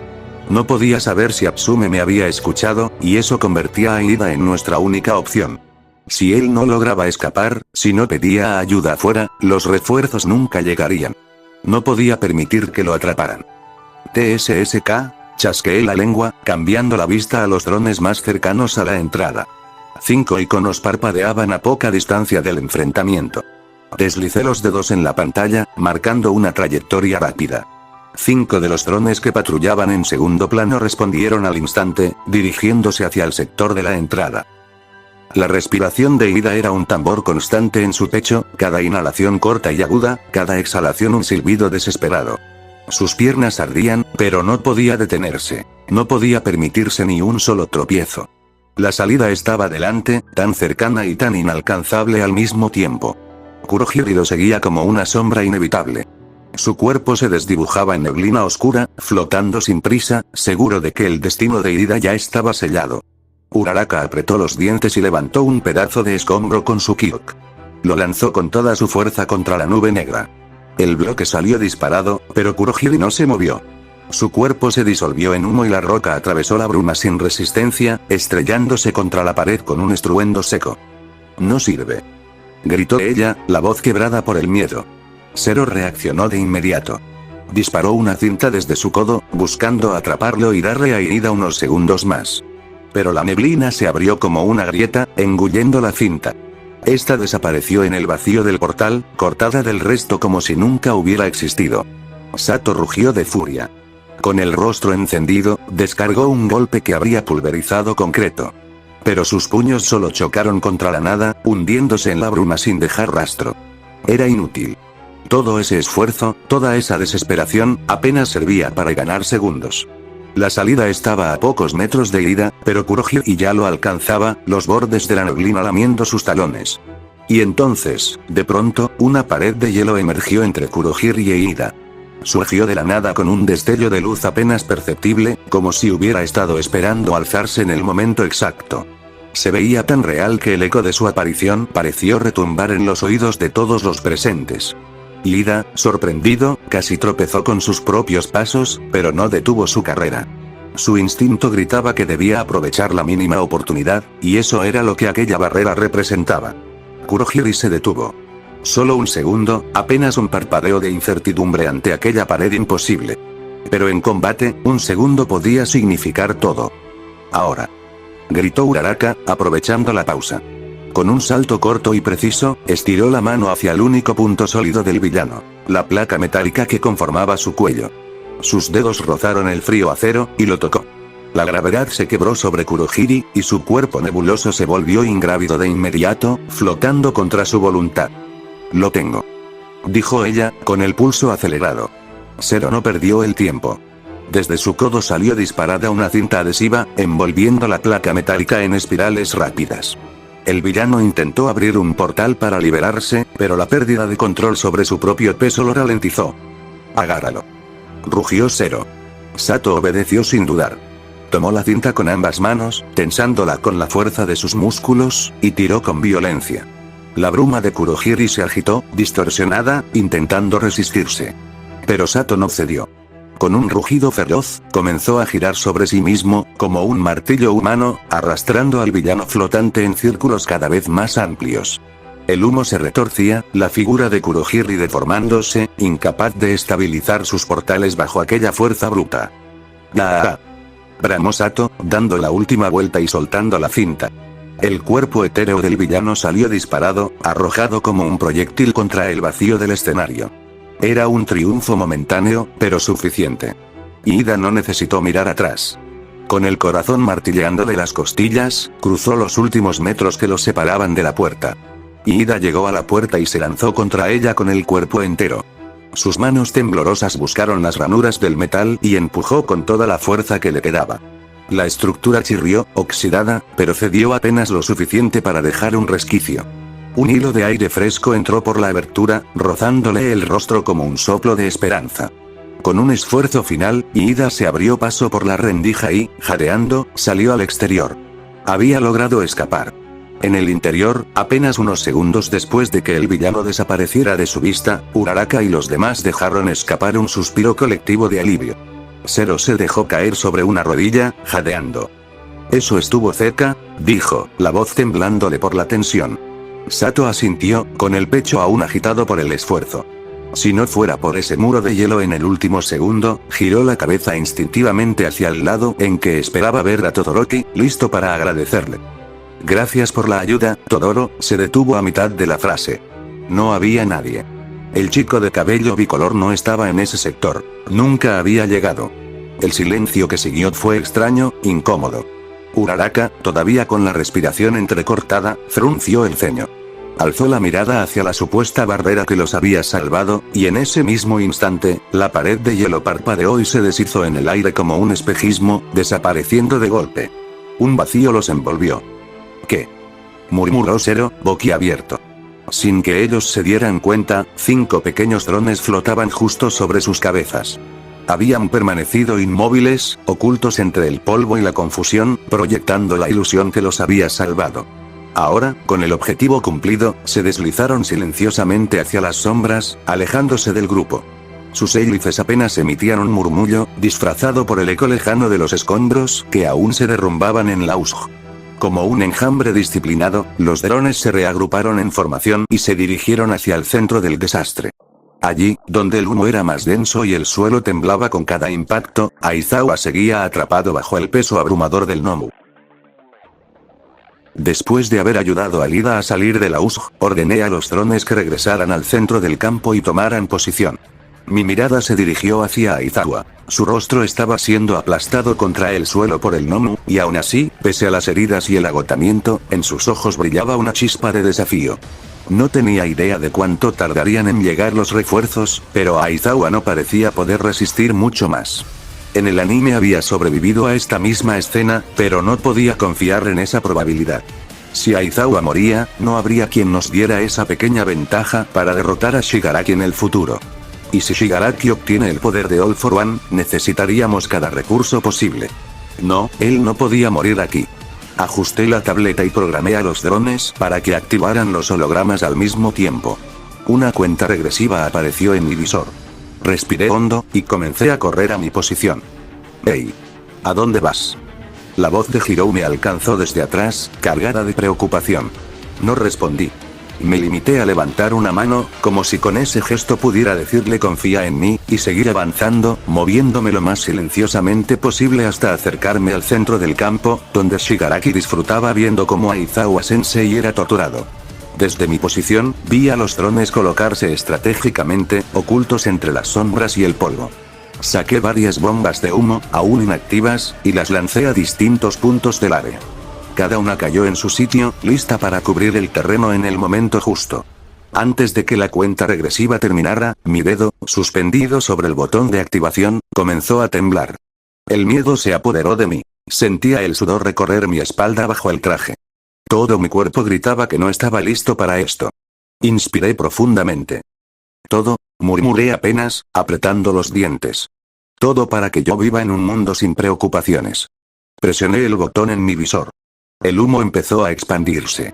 No podía saber si Atsume me había escuchado, y eso convertía a Ida en nuestra única opción. Si él no lograba escapar, si no pedía ayuda afuera, los refuerzos nunca llegarían. No podía permitir que lo atraparan. TSSK, chasqueé la lengua, cambiando la vista a los drones más cercanos a la entrada. 5 iconos parpadeaban a poca distancia del enfrentamiento. Deslicé los dedos en la pantalla, marcando una trayectoria rápida. 5 de los drones que patrullaban en segundo plano respondieron al instante, dirigiéndose hacia el sector de la entrada. La respiración de Ida era un tambor constante en su pecho, cada inhalación corta y aguda, cada exhalación un silbido desesperado. Sus piernas ardían, pero no podía detenerse. No podía permitirse ni un solo tropiezo. La salida estaba delante, tan cercana y tan inalcanzable al mismo tiempo. Kurohiri lo seguía como una sombra inevitable. Su cuerpo se desdibujaba en neblina oscura, flotando sin prisa, seguro de que el destino de Ida ya estaba sellado. Uraraka apretó los dientes y levantó un pedazo de escombro con su kyuk. Lo lanzó con toda su fuerza contra la nube negra. El bloque salió disparado, pero Kurohiri no se movió. Su cuerpo se disolvió en humo y la roca atravesó la bruma sin resistencia, estrellándose contra la pared con un estruendo seco. «No sirve», gritó ella, la voz quebrada por el miedo. Zero reaccionó de inmediato. Disparó una cinta desde su codo, buscando atraparlo y darle a Ida unos segundos más. Pero la neblina se abrió como una grieta, engullendo la cinta. Esta desapareció en el vacío del portal, cortada del resto como si nunca hubiera existido. Sato rugió de furia. Con el rostro encendido, descargó un golpe que habría pulverizado concreto. Pero sus puños solo chocaron contra la nada, hundiéndose en la bruma sin dejar rastro. Era inútil. Todo ese esfuerzo, toda esa desesperación, apenas servía para ganar segundos. La salida estaba a pocos metros de Ida, pero Kurohiri ya lo alcanzaba, los bordes de la neblina lamiendo sus talones. Y entonces, de pronto, una pared de hielo emergió entre Kurohiri e Ida. Surgió de la nada con un destello de luz apenas perceptible, como si hubiera estado esperando alzarse en el momento exacto. Se veía tan real que el eco de su aparición pareció retumbar en los oídos de todos los presentes. Ida, sorprendido, casi tropezó con sus propios pasos, pero no detuvo su carrera. Su instinto gritaba que debía aprovechar la mínima oportunidad, y eso era lo que aquella barrera representaba. Kurohiri se detuvo. Solo un segundo, apenas un parpadeo de incertidumbre ante aquella pared imposible. Pero en combate, un segundo podía significar todo. «Ahora», gritó Uraraka, aprovechando la pausa. Con un salto corto y preciso, estiró la mano hacia el único punto sólido del villano, la placa metálica que conformaba su cuello. Sus dedos rozaron el frío acero, y lo tocó. La gravedad se quebró sobre Kurohiri, y su cuerpo nebuloso se volvió ingrávido de inmediato, flotando contra su voluntad. «Lo tengo», dijo ella, con el pulso acelerado. Zero no perdió el tiempo. Desde su codo salió disparada una cinta adhesiva, envolviendo la placa metálica en espirales rápidas. El villano intentó abrir un portal para liberarse, pero la pérdida de control sobre su propio peso lo ralentizó. «Agárralo», rugió Zero. Sato obedeció sin dudar. Tomó la cinta con ambas manos, tensándola con la fuerza de sus músculos, y tiró con violencia. La bruma de Kurohiri se agitó, distorsionada, intentando resistirse. Pero Sato no cedió. Con un rugido feroz, comenzó a girar sobre sí mismo, como un martillo humano, arrastrando al villano flotante en círculos cada vez más amplios. El humo se retorcía, la figura de Kurohiri deformándose, incapaz de estabilizar sus portales bajo aquella fuerza bruta. «¡Ah!», bramó Sato, dando la última vuelta y soltando la cinta. El cuerpo etéreo del villano salió disparado, arrojado como un proyectil contra el vacío del escenario. Era un triunfo momentáneo, pero suficiente. Ida no necesitó mirar atrás. Con el corazón martilleándole las costillas, cruzó los últimos metros que los separaban de la puerta. Ida llegó a la puerta y se lanzó contra ella con el cuerpo entero. Sus manos temblorosas buscaron las ranuras del metal y empujó con toda la fuerza que le quedaba. La estructura chirrió, oxidada, pero cedió apenas lo suficiente para dejar un resquicio. Un hilo de aire fresco entró por la abertura, rozándole el rostro como un soplo de esperanza. Con un esfuerzo final, Ida se abrió paso por la rendija y, jadeando, salió al exterior. Había logrado escapar. En el interior, apenas unos segundos después de que el villano desapareciera de su vista, Uraraka y los demás dejaron escapar un suspiro colectivo de alivio. Zero se dejó caer sobre una rodilla, jadeando. Eso estuvo cerca, dijo, la voz temblándole por la tensión. Sato asintió, con el pecho aún agitado por el esfuerzo. Si no fuera por ese muro de hielo en el último segundo, giró la cabeza instintivamente hacia el lado en que esperaba ver a Todoroki, listo para agradecerle. Gracias por la ayuda, Todoro, se detuvo a mitad de la frase. No había nadie. El chico de cabello bicolor no estaba en ese sector. Nunca había llegado. El silencio que siguió fue extraño, incómodo. Uraraka, todavía con la respiración entrecortada, frunció el ceño. Alzó la mirada hacia la supuesta barbera que los había salvado, y en ese mismo instante, la pared de hielo parpadeó y se deshizo en el aire como un espejismo, desapareciendo de golpe. Un vacío los envolvió. ¿Qué? Murmuró Zero, boquiabierto. Sin que ellos se dieran cuenta, 5 pequeños drones flotaban justo sobre sus cabezas. Habían permanecido inmóviles, ocultos entre el polvo y la confusión, proyectando la ilusión que los había salvado. Ahora, con el objetivo cumplido, se deslizaron silenciosamente hacia las sombras, alejándose del grupo. Sus hélices apenas emitían un murmullo, disfrazado por el eco lejano de los escombros que aún se derrumbaban en la Usj. Como un enjambre disciplinado, los drones se reagruparon en formación y se dirigieron hacia el centro del desastre. Allí, donde el humo era más denso y el suelo temblaba con cada impacto, Aizawa seguía atrapado bajo el peso abrumador del Nomu. Después de haber ayudado a Lida a salir de la Usj, ordené a los drones que regresaran al centro del campo y tomaran posición. Mi mirada se dirigió hacia Aizawa. Su rostro estaba siendo aplastado contra el suelo por el Nomu, y aún así, pese a las heridas y el agotamiento, en sus ojos brillaba una chispa de desafío. No tenía idea de cuánto tardarían en llegar los refuerzos, pero Aizawa no parecía poder resistir mucho más. En el anime había sobrevivido a esta misma escena, pero no podía confiar en esa probabilidad. Si Aizawa moría, no habría quien nos diera esa pequeña ventaja para derrotar a Shigaraki en el futuro. Y si Shigaraki obtiene el poder de All for One, necesitaríamos cada recurso posible. No, él no podía morir aquí. Ajusté la tableta y programé a los drones para que activaran los hologramas al mismo tiempo. Una cuenta regresiva apareció en mi visor. Respiré hondo, y comencé a correr a mi posición. «Hey. ¿A dónde vas?» La voz de Hirou me alcanzó desde atrás, cargada de preocupación. No respondí. Me limité a levantar una mano, como si con ese gesto pudiera decirle confía en mí, y seguir avanzando, moviéndome lo más silenciosamente posible hasta acercarme al centro del campo, donde Shigaraki disfrutaba viendo cómo Aizawa-sensei era torturado. Desde mi posición, vi a los drones colocarse estratégicamente, ocultos entre las sombras y el polvo. Saqué varias bombas de humo, aún inactivas, y las lancé a distintos puntos del área. Cada una cayó en su sitio, lista para cubrir el terreno en el momento justo. Antes de que la cuenta regresiva terminara, mi dedo, suspendido sobre el botón de activación, comenzó a temblar. El miedo se apoderó de mí. Sentía el sudor recorrer mi espalda bajo el traje. Todo mi cuerpo gritaba que no estaba listo para esto. Inspiré profundamente. Todo, murmuré apenas, apretando los dientes. Todo para que yo viva en un mundo sin preocupaciones. Presioné el botón en mi visor. El humo empezó a expandirse.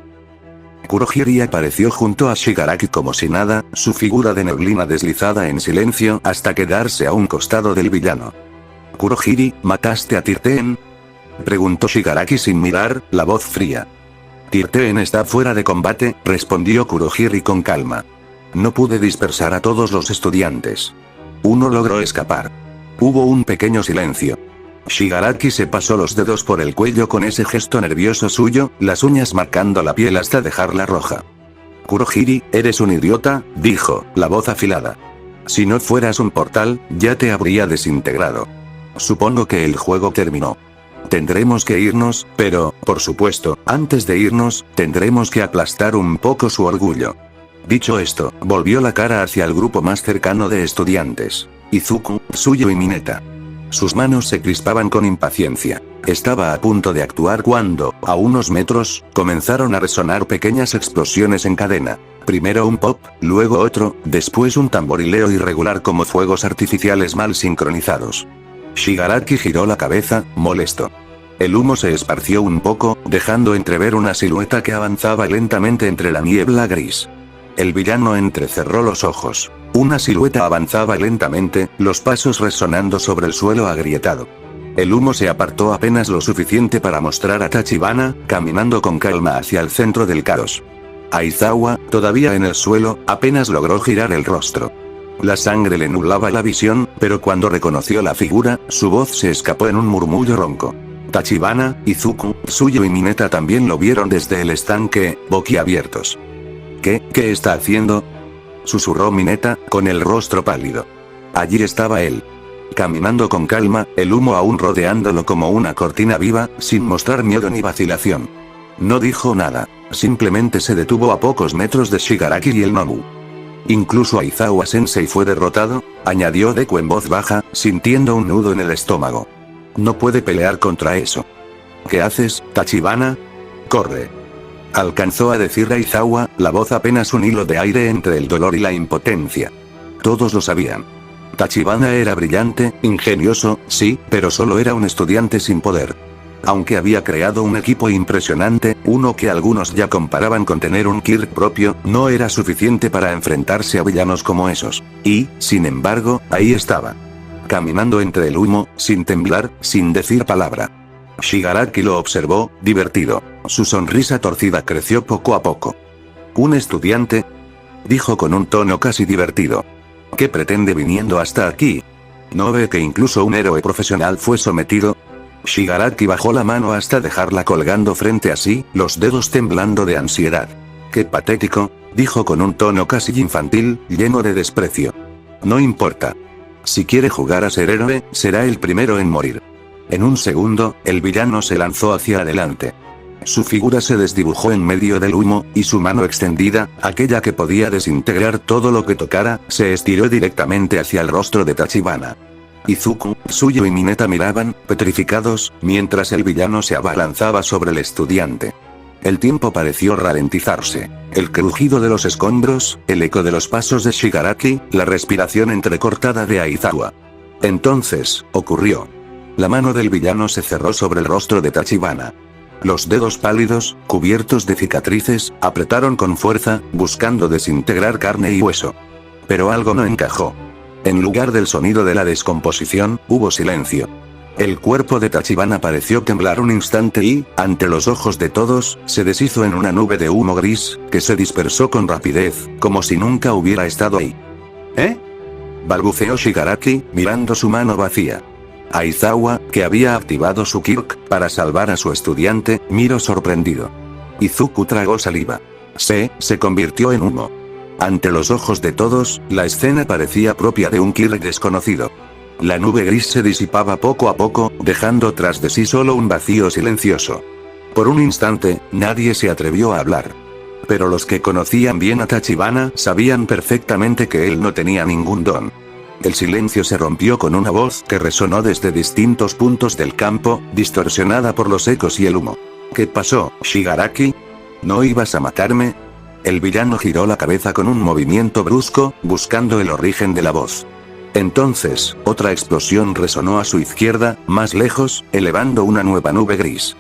Kurohiri apareció junto a Shigaraki como si nada, su figura de neblina deslizada en silencio hasta quedarse a un costado del villano. «Kurohiri, ¿mataste a Tirten?», preguntó Shigaraki sin mirar, la voz fría. «Tirten está fuera de combate», respondió Kurohiri con calma. «No pude dispersar a todos los estudiantes. Uno logró escapar». Hubo un pequeño silencio. Shigaraki se pasó los dedos por el cuello con ese gesto nervioso suyo, las uñas marcando la piel hasta dejarla roja. «Kurohiri, eres un idiota», dijo, la voz afilada. «Si no fueras un portal, ya te habría desintegrado. Supongo que el juego terminó. Tendremos que irnos, pero, por supuesto, antes de irnos, tendremos que aplastar un poco su orgullo». Dicho esto, volvió la cara hacia el grupo más cercano de estudiantes. Izuku, Tsuyu y Mineta. Sus manos se crispaban con impaciencia. Estaba a punto de actuar cuando, a unos metros, comenzaron a resonar pequeñas explosiones en cadena. Primero un pop, luego otro, después un tamborileo irregular como fuegos artificiales mal sincronizados. Shigaraki giró la cabeza, molesto. El humo se esparció un poco, dejando entrever una silueta que avanzaba lentamente entre la niebla gris. El villano entrecerró los ojos. Una silueta avanzaba lentamente, los pasos resonando sobre el suelo agrietado. El humo se apartó apenas lo suficiente para mostrar a Tachibana, caminando con calma hacia el centro del caos. Aizawa, todavía en el suelo, apenas logró girar el rostro. La sangre le nublaba la visión, pero cuando reconoció la figura, su voz se escapó en un murmullo ronco. Tachibana, Izuku, Tsuyu y Mineta también lo vieron desde el estanque, boquiabiertos. ¿Qué está haciendo?, susurró Mineta, con el rostro pálido. Allí estaba él. Caminando con calma, el humo aún rodeándolo como una cortina viva, sin mostrar miedo ni vacilación. No dijo nada, simplemente se detuvo a pocos metros de Shigaraki y el Nomu. Incluso Aizawa Sensei fue derrotado, añadió Deku en voz baja, sintiendo un nudo en el estómago. No puede pelear contra eso. ¿Qué haces, Tachibana? Corre. Alcanzó a decir Aizawa, la voz apenas un hilo de aire entre el dolor y la impotencia. Todos lo sabían. Tachibana era brillante, ingenioso, sí, pero solo era un estudiante sin poder. Aunque había creado un equipo impresionante, uno que algunos ya comparaban con tener un Kirk propio, no era suficiente para enfrentarse a villanos como esos. Y, sin embargo, ahí estaba. Caminando entre el humo, sin temblar, sin decir palabra. Shigaraki lo observó, divertido. Su sonrisa torcida creció poco a poco. ¿Un estudiante?, dijo con un tono casi divertido. ¿Qué pretende viniendo hasta aquí? ¿No ve que incluso un héroe profesional fue sometido? Shigaraki bajó la mano hasta dejarla colgando frente a sí, los dedos temblando de ansiedad. «Qué patético», dijo con un tono casi infantil, lleno de desprecio. «No importa. Si quiere jugar a ser héroe, será el primero en morir». En un segundo, el villano se lanzó hacia adelante. Su figura se desdibujó en medio del humo, y su mano extendida, aquella que podía desintegrar todo lo que tocara, se estiró directamente hacia el rostro de Tachibana. Izuku, Tsuyu y Mineta miraban, petrificados, mientras el villano se abalanzaba sobre el estudiante. El tiempo pareció ralentizarse. El crujido de los escombros, el eco de los pasos de Shigaraki, la respiración entrecortada de Aizawa. Entonces, ocurrió. La mano del villano se cerró sobre el rostro de Tachibana. Los dedos pálidos, cubiertos de cicatrices, apretaron con fuerza, buscando desintegrar carne y hueso. Pero algo no encajó. En lugar del sonido de la descomposición, hubo silencio. El cuerpo de Tachibana pareció temblar un instante y, ante los ojos de todos, se deshizo en una nube de humo gris, que se dispersó con rapidez, como si nunca hubiera estado ahí. ¿Eh?, balbuceó Shigaraki, mirando su mano vacía. Aizawa, que había activado su Kirk para salvar a su estudiante, miró sorprendido. Izuku tragó saliva. Se convirtió en humo. Ante los ojos de todos, la escena parecía propia de un Kirk desconocido. La nube gris se disipaba poco a poco, dejando tras de sí solo un vacío silencioso. Por un instante, nadie se atrevió a hablar. Pero los que conocían bien a Tachibana sabían perfectamente que él no tenía ningún don. El silencio se rompió con una voz que resonó desde distintos puntos del campo, distorsionada por los ecos y el humo. ¿Qué pasó, Shigaraki? ¿No ibas a matarme? El villano giró la cabeza con un movimiento brusco, buscando el origen de la voz. Entonces, otra explosión resonó a su izquierda, más lejos, elevando una nueva nube gris.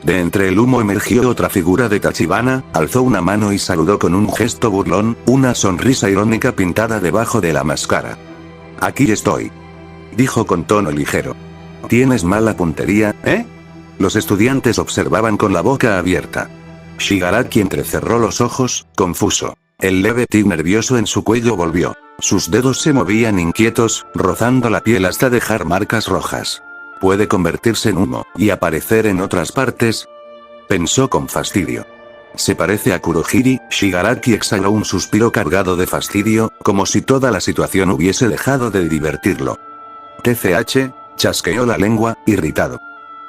De entre el humo emergió otra figura de Tachibana, alzó una mano y saludó con un gesto burlón, una sonrisa irónica pintada debajo de la máscara. «Aquí estoy», dijo con tono ligero. «¿Tienes mala puntería, eh?» Los estudiantes observaban con la boca abierta. Shigaraki entrecerró los ojos, confuso. El leve tic nervioso en su cuello volvió. Sus dedos se movían inquietos, rozando la piel hasta dejar marcas rojas. «Puede convertirse en humo, y aparecer en otras partes», pensó con fastidio. «Se parece a Kurohiri». Shigaraki exhaló un suspiro cargado de fastidio, como si toda la situación hubiese dejado de divertirlo. «TCH», chasqueó la lengua, irritado.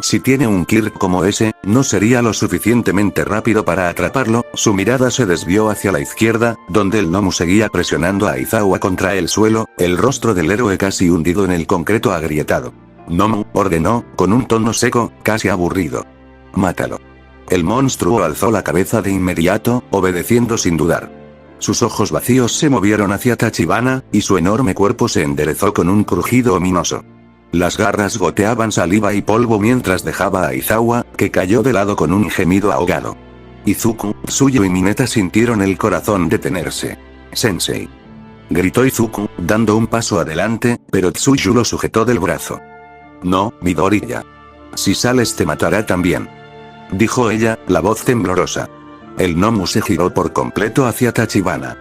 Si tiene un Kirk como ese, ¿no sería lo suficientemente rápido para atraparlo? Su mirada se desvió hacia la izquierda, donde el Nomu seguía presionando a Aizawa contra el suelo, el rostro del héroe casi hundido en el concreto agrietado. «Nomu», ordenó, con un tono seco, casi aburrido. «Mátalo». El monstruo alzó la cabeza de inmediato, obedeciendo sin dudar. Sus ojos vacíos se movieron hacia Tachibana, y su enorme cuerpo se enderezó con un crujido ominoso. Las garras goteaban saliva y polvo mientras dejaba a Aizawa, que cayó de lado con un gemido ahogado. Izuku, Tsuyu y Mineta sintieron el corazón detenerse. «Sensei», gritó Izuku, dando un paso adelante, pero Tsuyu lo sujetó del brazo. «No, Midoriya. Si sales te matará también», dijo ella, la voz temblorosa. El gnomo se giró por completo hacia Tachibana.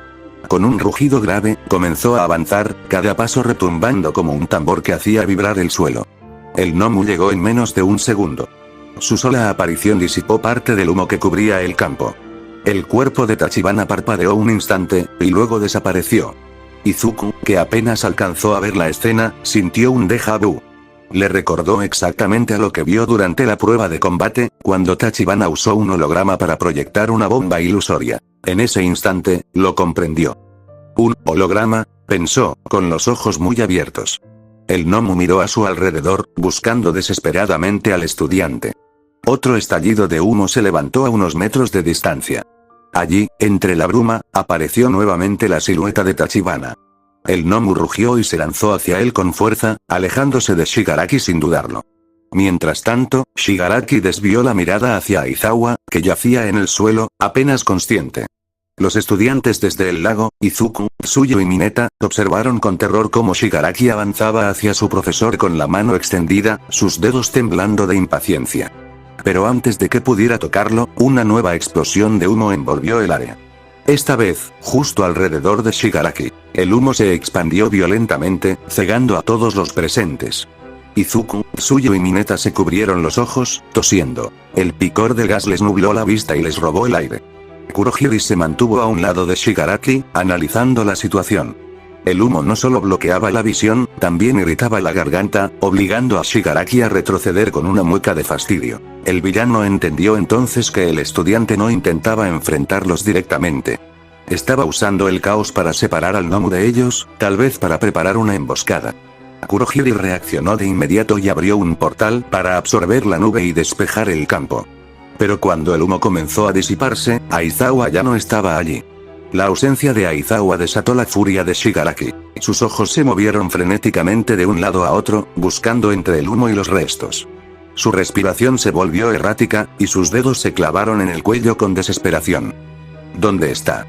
Con un rugido grave, comenzó a avanzar, cada paso retumbando como un tambor que hacía vibrar el suelo. El gnomo llegó en menos de un segundo. Su sola aparición disipó parte del humo que cubría el campo. El cuerpo de Tachibana parpadeó un instante, y luego desapareció. Izuku, que apenas alcanzó a ver la escena, sintió un déjà vu. Le recordó exactamente a lo que vio durante la prueba de combate, cuando Tachibana usó un holograma para proyectar una bomba ilusoria. En ese instante, lo comprendió. «¿Un holograma?», pensó, con los ojos muy abiertos. El gnomo miró a su alrededor, buscando desesperadamente al estudiante. Otro estallido de humo se levantó a unos metros de distancia. Allí, entre la bruma, apareció nuevamente la silueta de Tachibana. El gnomo rugió y se lanzó hacia él con fuerza, alejándose de Shigaraki sin dudarlo. Mientras tanto, Shigaraki desvió la mirada hacia Aizawa, que yacía en el suelo, apenas consciente. Los estudiantes desde el lago, Izuku, Tsuyu y Mineta, observaron con terror cómo Shigaraki avanzaba hacia su profesor con la mano extendida, sus dedos temblando de impaciencia. Pero antes de que pudiera tocarlo, una nueva explosión de humo envolvió el área. Esta vez, justo alrededor de Shigaraki. El humo se expandió violentamente, cegando a todos los presentes. Izuku, Tsuyu y Mineta se cubrieron los ojos, tosiendo. El picor del gas les nubló la vista y les robó el aire. Kurohige se mantuvo a un lado de Shigaraki, analizando la situación. El humo no solo bloqueaba la visión, también irritaba la garganta, obligando a Shigaraki a retroceder con una mueca de fastidio. El villano entendió entonces que el estudiante no intentaba enfrentarlos directamente. Estaba usando el caos para separar al gnomo de ellos, tal vez para preparar una emboscada. Kurohige reaccionó de inmediato y abrió un portal para absorber la nube y despejar el campo. Pero cuando el humo comenzó a disiparse, Aizawa ya no estaba allí. La ausencia de Aizawa desató la furia de Shigaraki. Sus ojos se movieron frenéticamente de un lado a otro, buscando entre el humo y los restos. Su respiración se volvió errática, y sus dedos se clavaron en el cuello con desesperación. «¿Dónde está?»,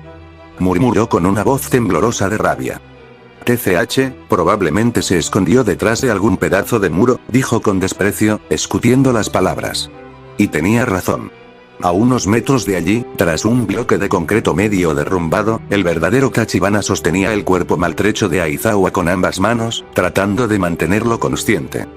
murmuró con una voz temblorosa de rabia. «TCH, probablemente se escondió detrás de algún pedazo de muro», dijo con desprecio, escutiendo las palabras. Y tenía razón. A unos metros de allí, tras un bloque de concreto medio derrumbado, el verdadero Tachibana sostenía el cuerpo maltrecho de Aizawa con ambas manos, tratando de mantenerlo consciente.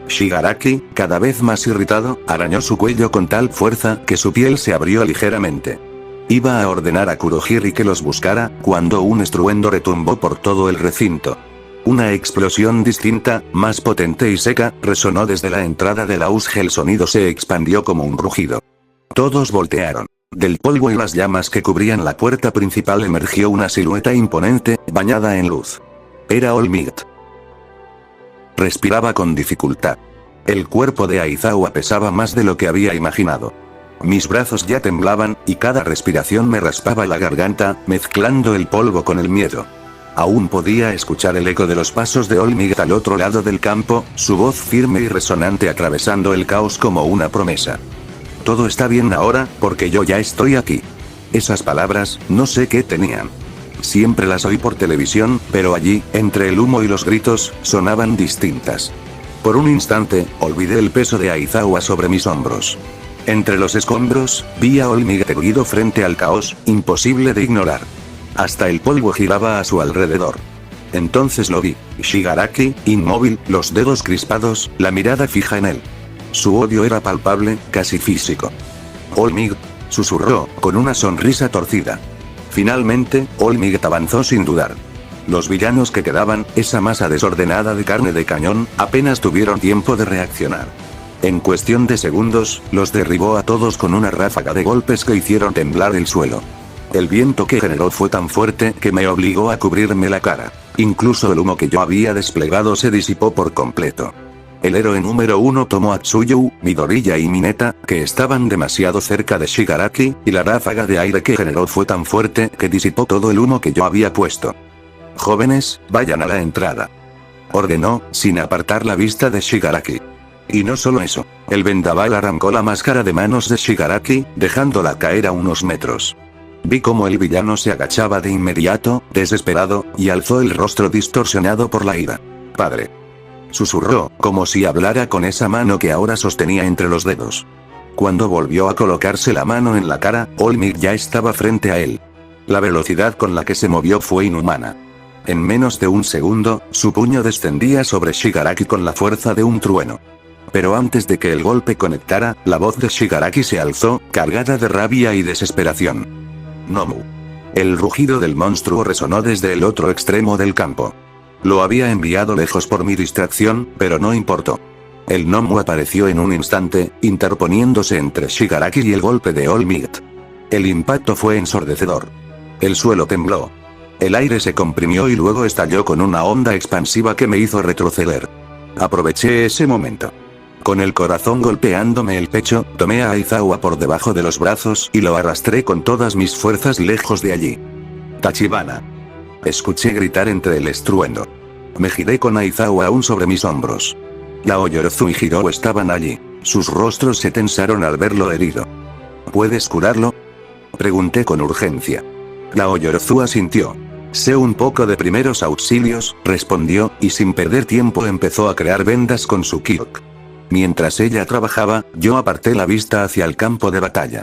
Shigaraki, cada vez más irritado, arañó su cuello con tal fuerza que su piel se abrió ligeramente. Iba a ordenar a Kurohige que los buscara, cuando un estruendo retumbó por todo el recinto. Una explosión distinta, más potente y seca, resonó desde la entrada de la USG. El sonido se expandió como un rugido. Todos voltearon. Del polvo y las llamas que cubrían la puerta principal emergió una silueta imponente, bañada en luz. Era All Might. Respiraba con dificultad. El cuerpo de Aizawa pesaba más de lo que había imaginado. Mis brazos ya temblaban, y cada respiración me raspaba la garganta, mezclando el polvo con el miedo. Aún podía escuchar el eco de los pasos de All Might al otro lado del campo, su voz firme y resonante atravesando el caos como una promesa. «Todo está bien ahora, porque yo ya estoy aquí». Esas palabras, no sé qué tenían. Siempre las oí por televisión, pero allí, entre el humo y los gritos, sonaban distintas. Por un instante, olvidé el peso de Aizawa sobre mis hombros. Entre los escombros, vi a All Might erguido frente al caos, imposible de ignorar. Hasta el polvo giraba a su alrededor. Entonces lo vi. Shigaraki, inmóvil, los dedos crispados, la mirada fija en él. Su odio era palpable, casi físico. «All Might», susurró, con una sonrisa torcida. Finalmente, All Might avanzó sin dudar. Los villanos que quedaban, esa masa desordenada de carne de cañón, apenas tuvieron tiempo de reaccionar. En cuestión de segundos, los derribó a todos con una ráfaga de golpes que hicieron temblar el suelo. El viento que generó fue tan fuerte que me obligó a cubrirme la cara. Incluso el humo que yo había desplegado se disipó por completo. El héroe número 1 tomó a Tsuyu, Midoriya y Mineta, que estaban demasiado cerca de Shigaraki, y la ráfaga de aire que generó fue tan fuerte que disipó todo el humo que yo había puesto. «Jóvenes, vayan a la entrada», ordenó, sin apartar la vista de Shigaraki. Y no solo eso, el vendaval arrancó la máscara de manos de Shigaraki, dejándola caer a unos metros. Vi cómo el villano se agachaba de inmediato, desesperado, y alzó el rostro distorsionado por la ira. «Padre», susurró, como si hablara con esa mano que ahora sostenía entre los dedos. Cuando volvió a colocarse la mano en la cara, All Might ya estaba frente a él. La velocidad con la que se movió fue inhumana. En menos de un segundo, su puño descendía sobre Shigaraki con la fuerza de un trueno. Pero antes de que el golpe conectara, la voz de Shigaraki se alzó, cargada de rabia y desesperación. «Nomu». El rugido del monstruo resonó desde el otro extremo del campo. Lo había enviado lejos por mi distracción, pero no importó. El Nomu apareció en un instante, interponiéndose entre Shigaraki y el golpe de All Might. El impacto fue ensordecedor. El suelo tembló. El aire se comprimió y luego estalló con una onda expansiva que me hizo retroceder. Aproveché ese momento. Con el corazón golpeándome el pecho, tomé a Aizawa por debajo de los brazos y lo arrastré con todas mis fuerzas lejos de allí. «Tachibana». Escuché gritar entre el estruendo. Me giré con Aizawa aún sobre mis hombros. Yaoyorozu y Hiro estaban allí. Sus rostros se tensaron al verlo herido. «¿Puedes curarlo?», pregunté con urgencia. Yaoyorozu asintió. «Sé un poco de primeros auxilios», respondió, y sin perder tiempo empezó a crear vendas con su kyok. Mientras ella trabajaba, yo aparté la vista hacia el campo de batalla.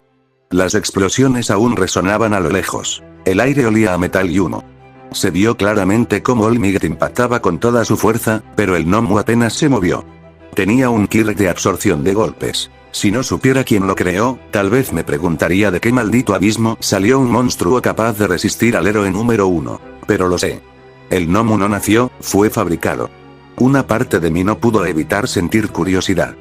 Las explosiones aún resonaban a lo lejos. El aire olía a metal y humo. Se vio claramente cómo All Might impactaba con toda su fuerza, pero el Nomu apenas se movió. Tenía un killer de absorción de golpes. Si no supiera quién lo creó, tal vez me preguntaría de qué maldito abismo salió un monstruo capaz de resistir al héroe número 1. Pero lo sé. El Nomu no nació, fue fabricado. Una parte de mí no pudo evitar sentir curiosidad.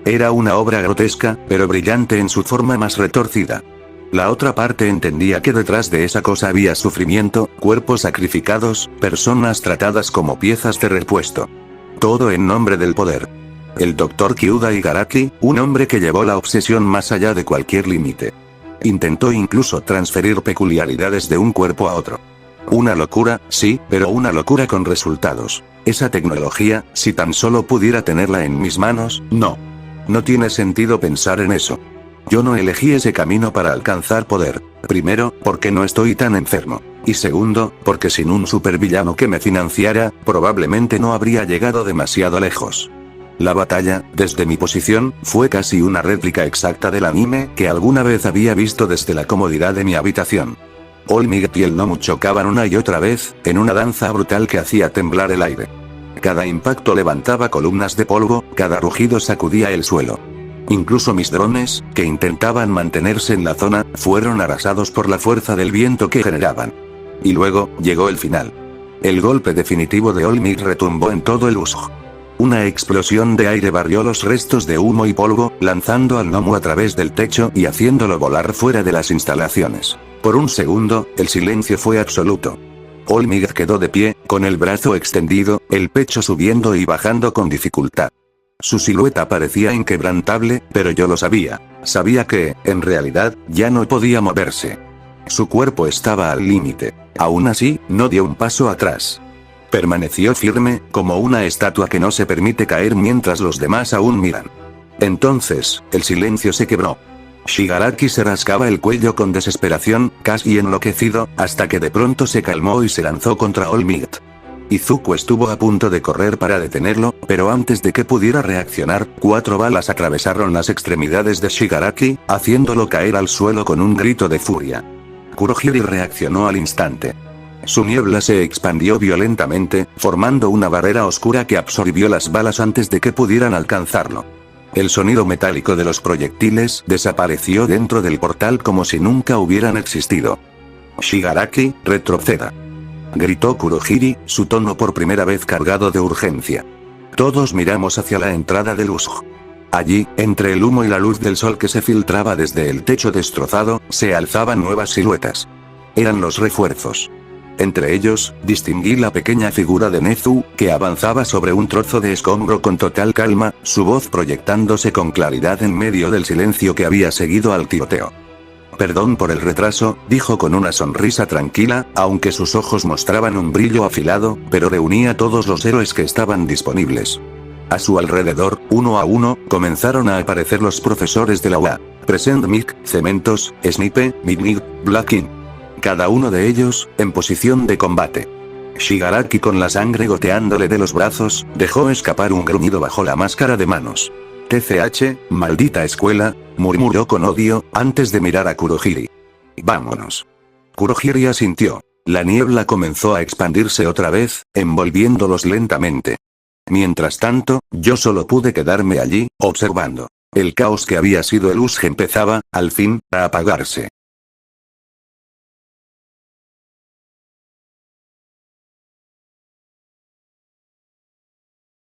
Era una obra grotesca, pero brillante en su forma más retorcida. La otra parte entendía que detrás de esa cosa había sufrimiento, cuerpos sacrificados, personas tratadas como piezas de repuesto. Todo en nombre del poder. El Dr. Kyuda Igaraki, un hombre que llevó la obsesión más allá de cualquier límite. Intentó incluso transferir peculiaridades de un cuerpo a otro. Una locura, sí, pero una locura con resultados. Esa tecnología, si tan solo pudiera tenerla en mis manos, no. No tiene sentido pensar en eso. Yo no elegí ese camino para alcanzar poder. Primero, porque no estoy tan enfermo. Y segundo, porque sin un supervillano que me financiara, probablemente no habría llegado demasiado lejos. La batalla, desde mi posición, fue casi una réplica exacta del anime que alguna vez había visto desde la comodidad de mi habitación. All Might y el Nomu chocaban una y otra vez, en una danza brutal que hacía temblar el aire. Cada impacto levantaba columnas de polvo, cada rugido sacudía el suelo. Incluso mis drones, que intentaban mantenerse en la zona, fueron arrasados por la fuerza del viento que generaban. Y luego, llegó el final. El golpe definitivo de All Might retumbó en todo el Usj. Una explosión de aire barrió los restos de humo y polvo, lanzando al Nomu a través del techo y haciéndolo volar fuera de las instalaciones. Por un segundo, el silencio fue absoluto. All Might quedó de pie, con el brazo extendido, el pecho subiendo y bajando con dificultad. Su silueta parecía inquebrantable, pero yo lo sabía. Sabía que, en realidad, ya no podía moverse. Su cuerpo estaba al límite. Aún así, no dio un paso atrás. Permaneció firme, como una estatua que no se permite caer mientras los demás aún miran. Entonces, el silencio se quebró. Shigaraki se rascaba el cuello con desesperación, casi enloquecido, hasta que de pronto se calmó y se lanzó contra All Might. Izuku estuvo a punto de correr para detenerlo, pero antes de que pudiera reaccionar, 4 balas atravesaron las extremidades de Shigaraki, haciéndolo caer al suelo con un grito de furia. Kurohiri reaccionó al instante. Su niebla se expandió violentamente, formando una barrera oscura que absorbió las balas antes de que pudieran alcanzarlo. El sonido metálico de los proyectiles desapareció dentro del portal como si nunca hubieran existido. «Shigaraki, retroceda», gritó Kurohiri, su tono por primera vez cargado de urgencia. Todos miramos hacia la entrada del Usj. Allí, entre el humo y la luz del sol que se filtraba desde el techo destrozado, se alzaban nuevas siluetas. Eran los refuerzos. Entre ellos, distinguí la pequeña figura de Nezu, que avanzaba sobre un trozo de escombro con total calma, su voz proyectándose con claridad en medio del silencio que había seguido al tiroteo. «Perdón por el retraso», dijo con una sonrisa tranquila, aunque sus ojos mostraban un brillo afilado, pero reunía a todos los héroes que estaban disponibles. A su alrededor, uno a uno, comenzaron a aparecer los profesores de la UA. Present Mic, Cementos, Snipe, Midmid, Blacking. Cada uno de ellos, en posición de combate. Shigaraki, con la sangre goteándole de los brazos, dejó escapar un gruñido bajo la máscara de manos. TCH, maldita escuela, murmuró con odio, antes de mirar a Kurohiri. Vámonos. Kurohiri asintió. La niebla comenzó a expandirse otra vez, envolviéndolos lentamente. Mientras tanto, yo solo pude quedarme allí, observando. El caos que había sido el Ush empezaba, al fin, a apagarse.